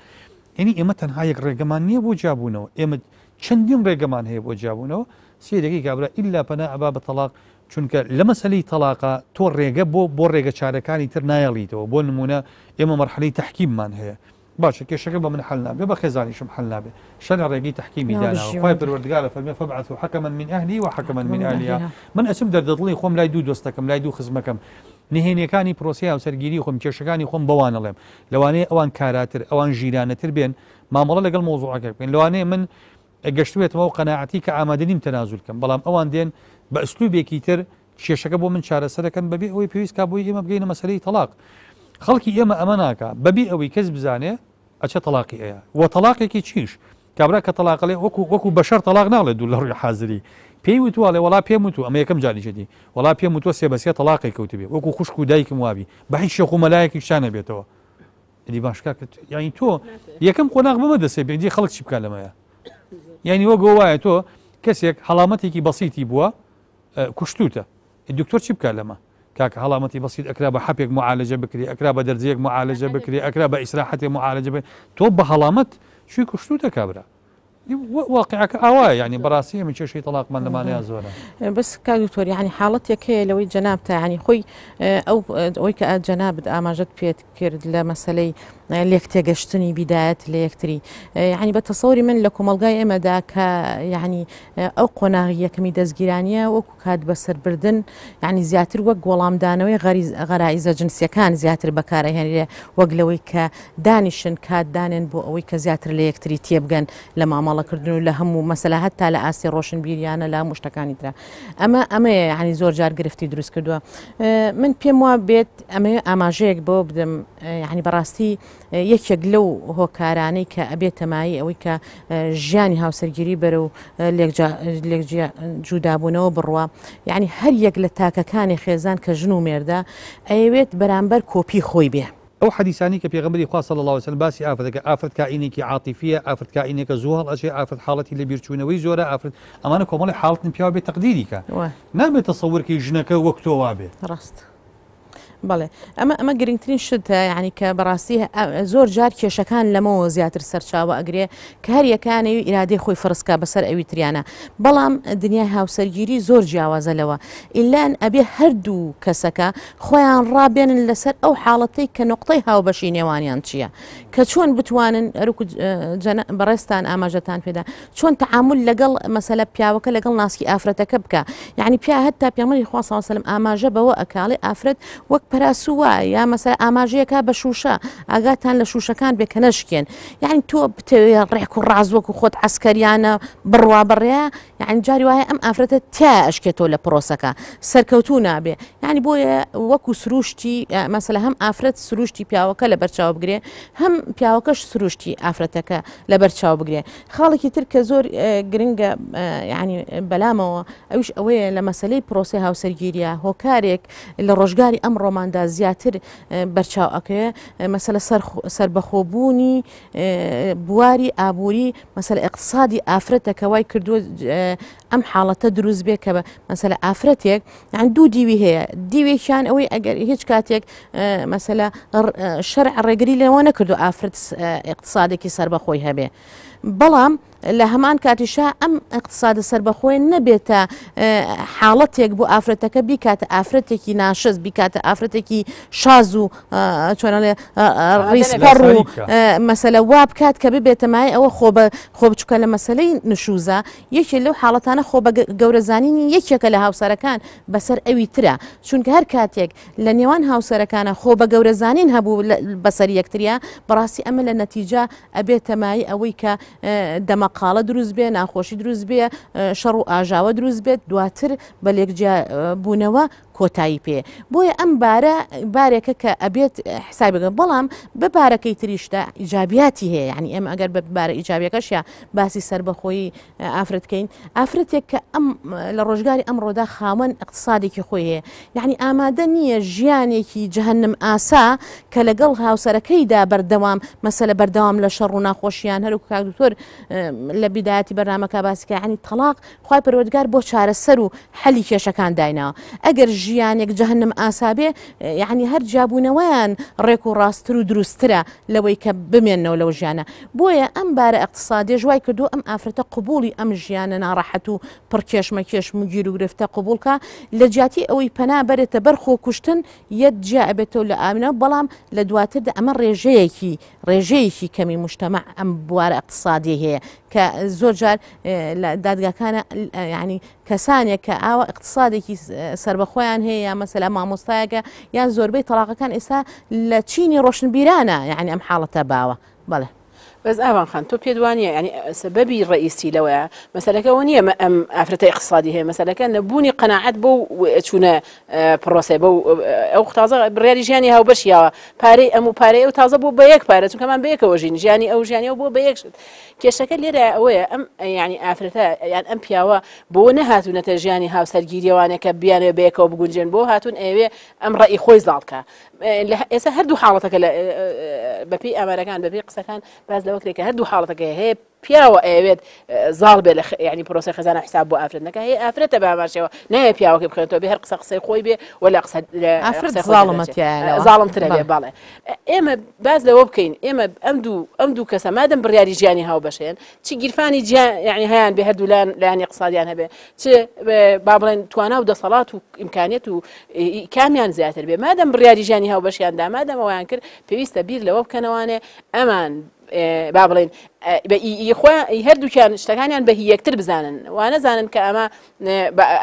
یعنی ئێمە تەنها یەک ڕێگەمان نییە بۆ جیابوونەوە ئێمە چەندین ڕێگەمان هەیە بۆ جیابوونەوە سێدەکەی کابرا ئیلا پەنا ئەبا بە تەلاق چونکە لە مەسەلەی تەلاقە تۆ ڕێگە بۆ ڕێگە چارەکانی تر نایەڵیتەوە بۆ نمونە ئێمە مەرحەلەی تەحکیممان هەیە باشە کێشەکە بە من حل نابێ بە خێزانیشم حل نابێ شەرع ڕێگەی تەحکیمی داناوە خۆی پەروەردگارە فەرمێ فەبعثوا حەکەما من ئەهلی و حەکەما من ئەهلیها من ئەچم دەردەدڵی خۆم لای دوو دۆستەکەم لای دوو خزمەکەم نهێنیەکانی پرۆسی هاوسەرگیری خۆم کێشەکانی خۆم بەوانەڵێم لەوانەیە ئەوان کاراتر ئەوان ژیرانەتر بێن مامەڵە لەگەڵ مۆزوعەکە بکەین لەوانەیە من گەشتوێتەوە و قەناعەتی کە ئامادەنیم تەنازولکەم بەڵام ئەوان دێن بە ئەسلوبێکی تر کێشەکە بۆ من چارەسەرەکەن بەبێ ئەوەی پێویست کا بۆی ئێمە بگەینە مەسەلەی تەلاق خەڵکی ئێمە ئەمە ناکە بەبێ ئەوەی کەس بزانێ ئەچە تەلاقی ئەیە و تەلاقێکی چیش کابرا کە تەلاقڵێ وەکو بەشەر تەلاق ناڵێت دوو لە ڕووی حازری پێی وتووەڵێ وڵا پێم وتو ئەمە یەکەم جاریشتی وڵا پێم وتوە سێبەسیە تەلاقی کەوتبێ وەکو خوشک و دایکم وابی بە هیچ شێخ و مەلایەکی شانە بێتەوە دی باشکا یعنی تۆ یەکەم قۆناغ بمە دەسێ بێ دی خەڵک چی بکە لەمەیە یعنی وەگە وایە تۆ کەسێک هەڵامەتێکی بەسیتی بووە کوشتوتە دکتۆر چی بکە لەمە کاکە هەڵامەتی بەسیت ئەکرا بە حەپێک معالەجە بکری ئەکرا بە دەرجەیەک معالەجە بکری ئەکرا بە ئیسراحەتێ معالەجە بێ تۆ بە هەڵامەت شوی کوشتوتە کابرا واقعەکە ئاوایە یعنی بەڕاستی من کێشەی تەلاقمان لەمانەیە زۆرە بس کاکتۆر یعنی حاڵەتێک هەیە لەوەی جەنابتە ینی خۆی ئەوەی کە جەنابت ئاماژەت پێت کرد لە مەسەلەی لێک تێگەشتنی بیدایەت لە یەکتری ینی بە تەسەوری من لە کۆمەلگای ئێمەدا کە ینی ئەو قۆناغی یەکەمی دەستگیرانیە وەکو کات بەسەربردن ینی زیاتر وەک گۆڵامدانەوەی غەرائیزە جنسیەکان زیاتر بەکارهێنرێ وەک لەوەی کە دانیشن کات دانێن بۆ ئەوەی کە زیاتر لە یەکتری تێبگەن لە مامەڵ کۆمەڵەکردن و لە هەموو مەسەلا هەتا لە ئاسی ڕۆشنبیریانە لە هەموو شتەکانی ترا ئەمە یعنی زۆر جار گرفتی دروست کردووە من پێم وە بێت ئەمە ئاماژەیەک بۆ بدەم یعنی بەڕاستی یەکێک لەو هۆکارانەی کە ئەبێت تەمایی ئەوەی کە ژیانی هاوسەرگیری بەرە و جودابوونەوە بڕوە یعنی هەر یەک لە تاکەکانی خێزان کە ژن و مێردا ئەوێت بەرامبەر کۆپی خۆی بێ ئەو حەدیثانی کە پێغەمبەری خوا صلی الله علیه و سلم باسی ئافرەتەکە ئافرەت کائینێکی عاطفیە ئافرەت کائینێکە زوو هەڵئەچێ ئافرەت حاڵەتی لە بیرچوونەوەی زۆرە ئافرەت ئەمانە کۆمەڵی حاڵەتن پیاوە بێت تەقدیری کە نابێت تەسەوورکەی ژنەکە وەک تۆ وا بێت ڕاست بەڵێ ئەمە گرنگترین شتە یعنی کە بەڕاستی زۆر جار کێشەکان لەمەوە زیاتر سەرچاوە ئەگرێ کە هەر یەکانەوی ئیرادەی خۆی فڕستکە بەسەر ئەوی تریانە بەڵام دنیای هاوسەرگیری زۆر جیاوازە لەوە ئیلان ئەبێ هەردوو کەسەکە خۆیان ڕابێنن لەسەر ئەو حاڵەتەی کە نقطەی هاوبەشی نێوانیان چییە کە چۆن بتوانن بەڕێستان ئاماژەتان پێدا چۆن تەعامل لەگەڵ مەسەلە پیاوەکە لەگەڵ ناسکی ئافرەتەکە بکە یعنی پیا هەتا پێغەمبەری خوا صلی الله علیه و سلم ئاماژە بەوە ئەکاڵێ ئافرەت وەک پەراسووە یا مەسەلا ئاماژەیەکە بە شوشە ئاگاتان لە شوشەکان بێ کە نەشکێن یعنی تۆ بتەوێ ڕێک و ڕازوەک و خۆت عسکەریانە بڕوا بڕێ یعنی جاری وایە ئەم ئافرەتە تیا ئەشکێتەوە لە پرۆسەکە سەرکەوتوو نابێ یعنی بۆیە وەکو سروشتی مەسەلا هەم ئافرەت سروشتی پیاوەکە لە بەرچاو بگرێ هەم پیاوەکەش سروشتی ئافرەتەکە لە بەرچاو بگرێ خاڵێکی تر کە زۆر گرنگە یعنی بەلامەوە ئەوش ئەوەیە لە مەسلەی پرۆسی هاوسەرگیریە هۆکارێک لە ڕۆژگاری ئەم ڕۆماندا زیاتر بەرچاو ئەکەوێ مەسەلە سربەخۆبوونی بواری ئابووری مەسەلە اقتصادی ئافرەتەکە وای کردووە ئەم حاڵەتە دروست بێ کە مەسەلە ئافرەتێک یان دوو دیوی هەیە دیوێکیان ئەوەی ئەگەر هیچ کاتێک مەسەلە شەرع ڕێگری لەوە نەکردو ئافرەت اقتصادێکی سربەخۆی هەبێ بەڵام لە هەمان کاتیشا ئەم اقتصادە سربەخۆی نەبێتە حاڵەتێک بۆ ئافرەتەکە بیکاتە ئافرەتێکی ناشز بیکاتە ئافرەتێکی شاز و چۆنەڵێ ڕیسپەڕ و مەسەلە وا بکات کە ببێتە مای ئەوە خۆ بچووکە لە مەسەلەی نشوزە یەکێ لەو حاڵەتانە خۆ بە گەورەزانینی یەکێکە لە هاوسەرەکان بەسەر ئەوی ترە چونکە هەر کاتێک لە نێوان هاوسەرەکانە خۆ بە گەورەزانین هەبوو بەسەر یەکتریا بەڕاستی ئەمە لە نەتیجە ئەبێتە مای ئەوەی کە دەمەقاڵە دروست بێ ناخۆشی دروست بێ شەڕ و ئاژاوە دروست بێت دواتر بە لێکجیا بوونەوە کۆتایی پێ بۆیە ئەم بارێکە کە ئەبێت حسابی بگەن بەڵام بە بارەکەی تریشدا ئیجابیاتی هەیە یعنی ئێمە ئەگەر بە بارە ئیجابیەکەشە باسی سربەخۆیی ئافرەتکەین ئافرەتێک کە ئەم لە ڕۆژگاری ئەمڕۆدا خاوەن اقتصادێکی خۆی هەیە یعنی ئامادە نییە ژیانێکی جەهەنم ئاسا کە لەگەڵ هاوسەرەکەیدا بەردەوام مەسەلە بەردەوام لە شەڕ و ناخۆشییان هەروکو کاک دکتۆر لە بیدایەتی بەرنامەکە باسیکە یعنی تەلاق خوای پەروەردگار بۆ چارەسەر و حەلی کێشەکان داینەوە ئەگەر ژیانێک جەهەنم ئاسابێ یعنی هەر جابوونەوەیان ڕێک و ڕاستتر و دروسترە لەوەی کە بمێنەوە لەو ژیانە بۆیە ئەم بارە اقتصادی ژوای کردو ئەم ئافرەتە قبولی ئەم ژیانە ناڕەحەت و پڕکێشمە کێشم و گیر و گرفتە قبولکە لە جیاتی ئەوەی پەنا بەرێتە بەرخۆ کوشتن یەک جیا ئەبێتەوە لە ئامنە بەڵام لە دواتردا ئەمە ڕێژەیەکی کەمی مجتەمع ئەم بوارە اقتصادی هەیە کە زۆر جار لە دادگاکانە ینی کەسانێک کە ئاوە اقتصادێکی سربەخۆیان هەیە یا مەسەلا مامۆستایەکە یان زۆربەی تەلاقەکان ئێستا لە چینی ڕۆشنبیرانە یعنی ئەم حاڵەتە باوە بەڵێ بەس ئاوان خان تۆ پێت وانە ینی سەبەبی ڕئیسی لەوەیە مەسەلەکەەوە نییە ئەم ئافرەتە اقتصادی هەیە مەسەلەکە نەبوونی قەناعەت بۆ چوونە پرۆسە بە ئەو تازە بڕیاری ژیانی هاوبەشیەوە پارەی ئەم و پارەی ئەو تازە بۆ بە یەک پارە چونکەمان بە یەکەوە ژین ژیانی ئەو ژیانیەوە بۆ بە یەکشت کێشەکە لێرە ئەوەیە ئەم ینی ئافرەتە یان ئەم پیاوە بۆ نەهاتوونەتە ژیانی هاوسەرگیریەوانێکە بیانێ بەیەکەوە بگونجێن بۆ هاتوون ئەوێ ئەم ڕێی خۆی زاڵکە ئێستا هەردوو حاڵەتەکە بەپی ئامارەکان بەپی قسەکان باز لەوەکرێکە هەردوو حاڵەتەکە هەیە پیاوە ئەوێت زاڵ بێ لە ینی پرۆسی خەزانە حساب بۆ ئافرەتەکە هەیە ئافرەتە بەماشەوە نایە پیاوەکە بخێنێتەوە بێ هەر قسەی خۆی بێ ولا زاڵمترە بێ باڵێ ئێمە باز لەوە بکەین ئێمە ئەم دوو کەسە مادەم بڕیاری ژیانی هاوبەشێن چی گیرفانی ینی هەیان بێ هەردوو لایانی اقتصادیان هەبێ چ با بڵێن توانا و دەسەڵات و ئیمکانیت و کامیان زیاتر بێ مادەم بڕیاری ژیانی هاوبەشیاندا مادەم ئەویان کرد پێویستە بیر لەوە بکەنەوانێ ئەمان با بڵێن هەردووکیان شتەکانیان بە هیەکتر بزانن و نەزانن کە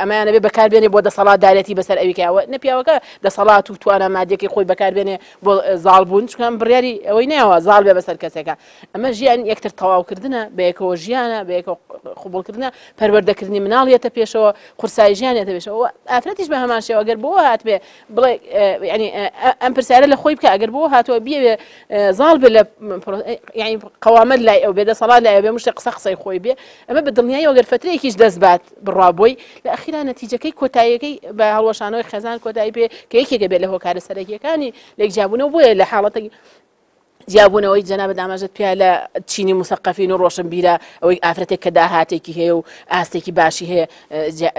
ئەمانە بێ بەکاربێنێ بۆ دەسەڵاتدارەتی بەسەر ئەویکەوە نەپیاوەکە دەسەڵات و توانە مادیەکەی خۆی بەکاربێنێ بۆ زاڵبوون چکەم بڕیاری ئەوەی نەوە زاڵ بێ بەسەر کەسێکە ئەمە ژیان یەکتر تەواوکردنە بە یەکەوە ژیانە بە یەکەوە خۆبڵکردنە پەروەردەکردنی مناڵیەتە پێشەوە قورسایی ژیانێتە پێشەوە ئافرەتیش بە هەمان شێوە ئەگەر بۆ هات بێ بڵێ ینی ئەم پرسیارە لە خۆی بکە ئەگەر بۆ هاتووە بێ زاڵ بێ لە ینی قەوامەت لای ئەو بێ دەسەڵات لای بێ مشتە قسەی خۆی بێ ئەمە بە دڵنیایی ئەگەر فترەیەکیش دەستبات بڕابۆی لە ئەخیرا نەتیجەکەی کۆتاییەکەی بە هەڵوەشانەوەی خێزان کۆتایی پێ کە یەکێکە بێت لە هۆکارە سەرەکیەکانی لێکجیابوونەوە بۆیە لە حاڵەتێکی جیابوونەوەی جەنابەت ئاماژەت پیا لە چینی موسەقەفین و ڕۆشنبیرە ئەوەی ئافرەتێک کە داهاتێکی هەیە و ئاستێکی باشی هەیە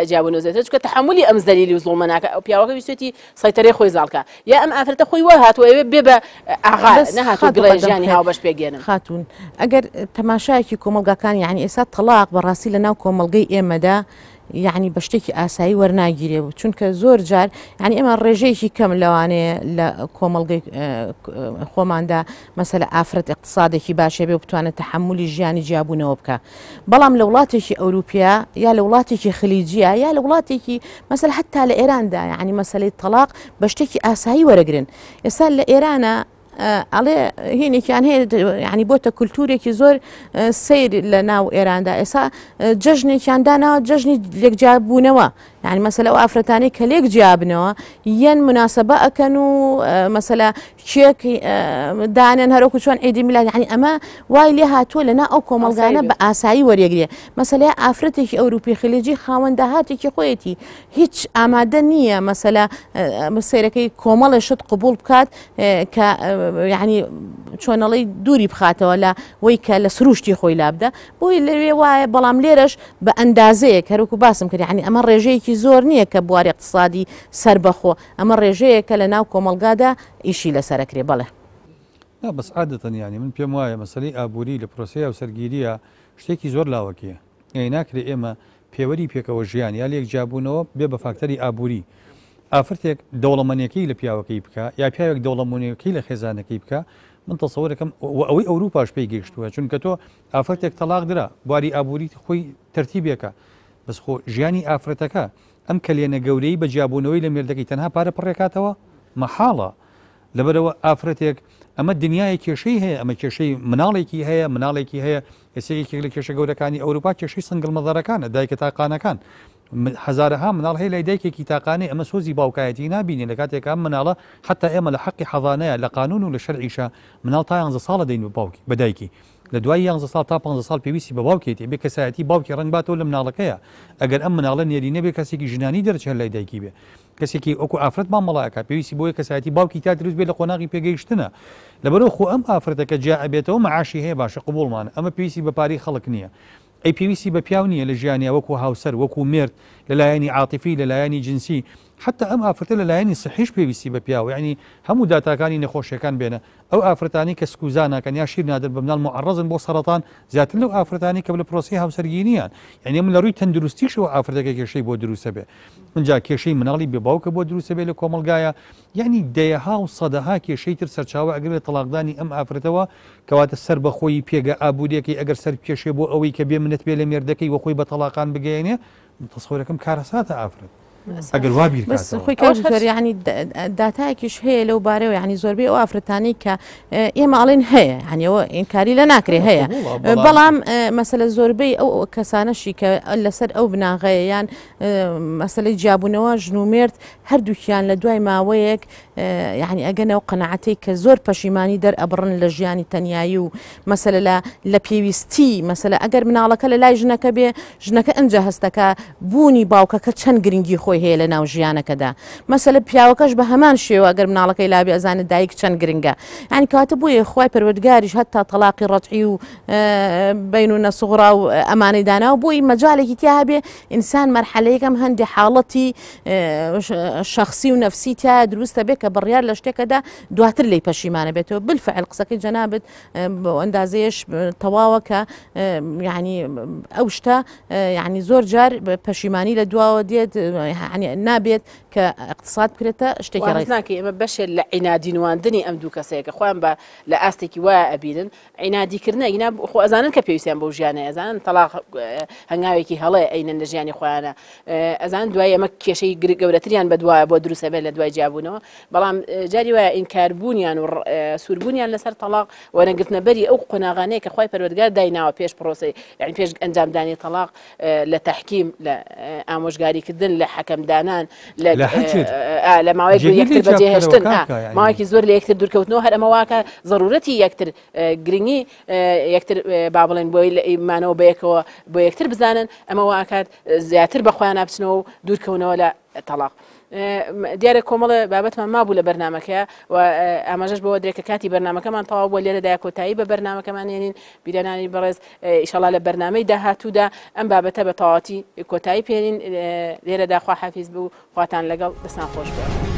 جیابوونەوە زێتر چکە تەحملی ئەم زەلیلی و زوڵمە ناکە ئەو پیاوەکە ویستێتی سەیتەرەی خۆی زاڵکە یا ئەم ئافرەتە خۆی وە هاتووە بێ بە ئاغا نەهاتوو بڵێ ژیانی هاوبەش پێگەێنن خاتون ئەگەر تەماشایەکی کۆمەلگاکان یعنی ئێستا تەلاق بەڕاستی لە ناو کۆمەلگەی ئێمەدا یعنی بە شتێکی ئاسایی وەرناگیرێ بوو چونکە زۆر جار ینی ئەمە ڕێژەیەکی کەم لەوانەیە لە کۆمەڵگەی خۆماندا مەسەلە ئافرەت اقتصادێکی باشێ بێ و بتوانێت تەحملی ژیانی جیابوونەوە بکە بەڵام لە وڵاتێکی ئەوروپیا یا لە وڵاتێکی خلیجیە یا لە وڵاتێکی مەسەل حتا لە ئێراندا ینی مەسەلەی تەلاق بە شتێکی ئاسایی وەرەگرن ئێستا لە ئێرانە ئەڵێ هینێکیان هەیە ینی بۆتە کولتورێکی زۆر سیر لە ناو ئێراندا ئێستا جەژنێکیان داناوە جەژنی لێکجیابوونەوە یعنی مەسەلە ئەو ئافرەتانەی کە لێک جیابنەوە یەن مناسبە ئەکەن و مەسەلە کێک دانێن هەرۆکو چۆن عیدی میلاد یعنی ئەمە وای لێ هاتووە لەنا ئەو کۆمەلگانە بە ئاسایی وەرێگرێ مەسەلە ئافرەتێکی ئەوروپی خلیجی خاوەندە هاتێکی خۆیەتی هیچ ئامادە نییە مەسەلە سیرەکەی کۆمەڵی شت قبول بکات کە یعنی چۆنەڵی دووری بخاتەوە لە وەی کە لە سروشتی خۆی لابدە بۆی لەوێ وایە بەڵام لێرەش بە ئەندازەیە هەروکو باسم کرد یعنی ئەمە ڕێژەیەکی زۆر نییە کە بواری اقتصادی سربەخۆ ئەمە ڕێژەیەکە لە ناو کۆمەلگادا ئیشی لەسەرەکرێ بەڵێ بەس عادەتەن ینی من پێم وایە مەسەلەی ئابووری لە پرۆسەیە و سەرگیریە شتێکی زۆر لاوەکیە ناکرێت ئێمە پێوەری پێکەوە ژیان یا لێک جیابوونەوە بێ بە فاکتەری ئابووری ئافرەتێک دەوڵەمەنیەکەی لە پیاوەکەی بکە یا پیاوێک دەوڵەمەنیەکەی لە خێزانەکەی بکە من تەسەوەرەکەم ئەوەی ئەوروپاش پێی گەیشتووە چونکە تۆ ئافرەتێک تەلاق درا بواری ئابووری خۆی تەرتیبێکە بەس خۆ ژیانی ئافرەتەکە ئەم کەلێنە گەورەی بە جیابوونەوەی لە مێردەکەی تەنها پارە پڕێکاتەوە مەحاڵە لەبەرەوە ئافرەتێک ئەمە دنیای کێشەی هەیە ئەمە کێشەی مناڵێکی هەیە ئێسەیەکێک لە کێشە گەورەکانی ئەوروپا کێشەی سنگڵ مەدەرەکانە دایکە تاقانەکان هزارها مناڵ هەیە لای دایکێکی تاقانەی ئەمە سۆزی باوکایەتی نبینی لە کاتێکا مناڵە حتا ئێمە لە حەقی حەضانەیە لە قانون و لە شەرعیشە مناڵ تا 11 ساڵە دەین بە دایکی لە دوای 11 ساڵ تا 15 ساڵ پێویستی بە باوکێتی بێ کەسایەتی باوکی ڕەنگ باتەوە لە مناڵەکەیە ئەگەر ئەم مناڵە نێری نەبێ کەسێکی ژنانی دەرچێت لای دایکی بێ کەسێکی ئەوکو ئافرەت مامەڵایەکە پێویستی بۆیە کەسایەتی باوکی تا دروست بێت لە قۆناغی پێگەیشتنە لەبەرەوە خۆ ئەم ئافرەتەکە جا ئەبێتەوە مەعاشی هەیە باشە قبوڵمانە ئەمە پێویستی بە پارەی خەڵک نییە ئەی پێویستی بە پیاو نییە لە ژیانیا وەکو هاوسەر وەکو مرد لەلایەنی عاتیفی لەلایەنی جنسی حتى ئەم ئافرەتە لەلایەنی سەحیش پێویستی بە پیاوە ینی هەموو داتاکانی نەخۆشیەکان بێنە ئەو ئافرەتانی کە سکوزانەکەن یا شیر نادر بە مناڵ معڕەزن بۆ سەرەتان زیاتر لەو ئافرەتانی کە لە پرۆسی هاوسەرگیریان یعنی من لە ڕووی تەندروستیشەوە ئافرەتەکە کێشەی بۆ دروستە بێ اینجا کێشەی مناڵی بێ باوکە بۆ دروستە بێ لە کۆمەلگایە یعنی دەیەها و سەدەها کێشەی تر سەرچاوە ئەگەر لە تەلاقدانی ئەم ئافرەتەوە کەواتە سەر بەخۆی پێگە ئابوووریەکەی ئەگەر سەر کێشێ بۆ ئەوەی کە بێ منەت بێ لە مێردەکەی وەخۆی بە تەلاقان بگەێنێ تەسەوەرەکەم کارەساتە ئافرەت ئەگەر وابیر بس خۆی کار ینی داتایەکیش هەیە لەو بارەوە ینی زۆربەی ئەو ئافرەتانی کە ئێمە ئاڵێن هەیە ینیەوە ئینکاری لە ناکرێ هەیە بەڵام مەسەلە زۆربەی ئەو کەسانەشی کە لەسەر ئەو بناغەیە یان مەسەلەی جیابوونەوە ژن و مێرد هەردووکیان لە دوای ماوەیەک یعنی ئەگەنەوە قەنەعەتەی کە زۆر پەشیمانی دەرئەبڕن لە ژیانی تەنیایی و مەسەلە لە پێویستی مەسەلە ئەگەر مناڵەکە لە لای ژنەکە بێ ژنەکە ئەنجە هەستەکە بوونی باوکەکە چەند گرنگی خۆی هەیە لە ناو ژیانەکەدا مەسەلە پیاوەکەش بە هەمان شێوە ئەگەر مناڵەکەی لابێ ئەزانێت دایک چەند گرنگە ینی کاتە بۆیە خوای پەروەردگاریش هەتا تەلاقی ڕەجعی و بەینونە سوغڕا و ئەمانەی دانا و بۆی مەجالێکی تیا هەبێ ئینسان مەرحەلەیەکەم هەندێک حاڵەتی شخصی و نەفسی تیا دروستە بێ کە بڕیار لە شتێکەدا دواتر لی پەشیمانە بێتەوە بالفعل قسەکەی جەنابەت بۆ ئەندازەیەش تەواوە کە ینی ئەو شتە ینی زۆر جار پەشیمانی لە دواوە دێت نابێت کە اقتصاد بکرێتە شتێکی ڕێزناکە ئێمە بەشێ لە عینادینواندنی ئەم دوو کەسەیەکە خۆیان بە لە ئاستێکی وایە ئەبینن عینادیکردنە ئینا خۆ ئەزانن کە پێویستیان بەو ژیانە ئەزانن تەلاق هەنگاوێکی هەڵەیە ئەینە لە ژیانی خۆیانە ئەزان دوای ئەمە کێشەی گەورەتریان بەدوایە بۆ دروستە بێت لە دوای جیابوونەوە بەڵام جاری وایە ئینکاربوونیان و سووربوونیان لەسەر تەلاق وەرەگرتنە بەری ئەو قۆناغانەیە کە خۆی پەروەردگار دایناوە پێش پرۆسی یعنی پێش ئەنجامدانی تەلاق لە تەحکیم لە ئامۆژگاریکردن لە حەکەمدانان لە ماوەیەک یەکتر بەجێهێشتن ماوەیەکی زۆر لە یەکتر دوورکەوتنەوە هەر ئەمە واکە ضرورەتی یەکتر گرنگی یەکتر با بڵێن بۆی ئیمانەوە بەیەکەوە بۆ یەکتر بزانن ئەمە واکات زیاتر بەخۆیان نابچنەوە و دوورکەونەوە لە تەلاق. دیارە کۆمەڵە بابەتمان مابوو لە بەرنمەکە و ئاماژەش بەوە درێکە کاتی بەرنمەکەمان تەواو بۆ لێرەدا کۆتایی بە بەرنمەکەمان هێنین بیرەنانی بەڕێز ئیشەڵا لە بەرنمەی داهاتوودا ئەم بابەتە بە تەواوەتی کۆتایی پێێنین لێرەدا خوا حافیز بوو خواتان لەگەڵ دەستان خۆش بێ.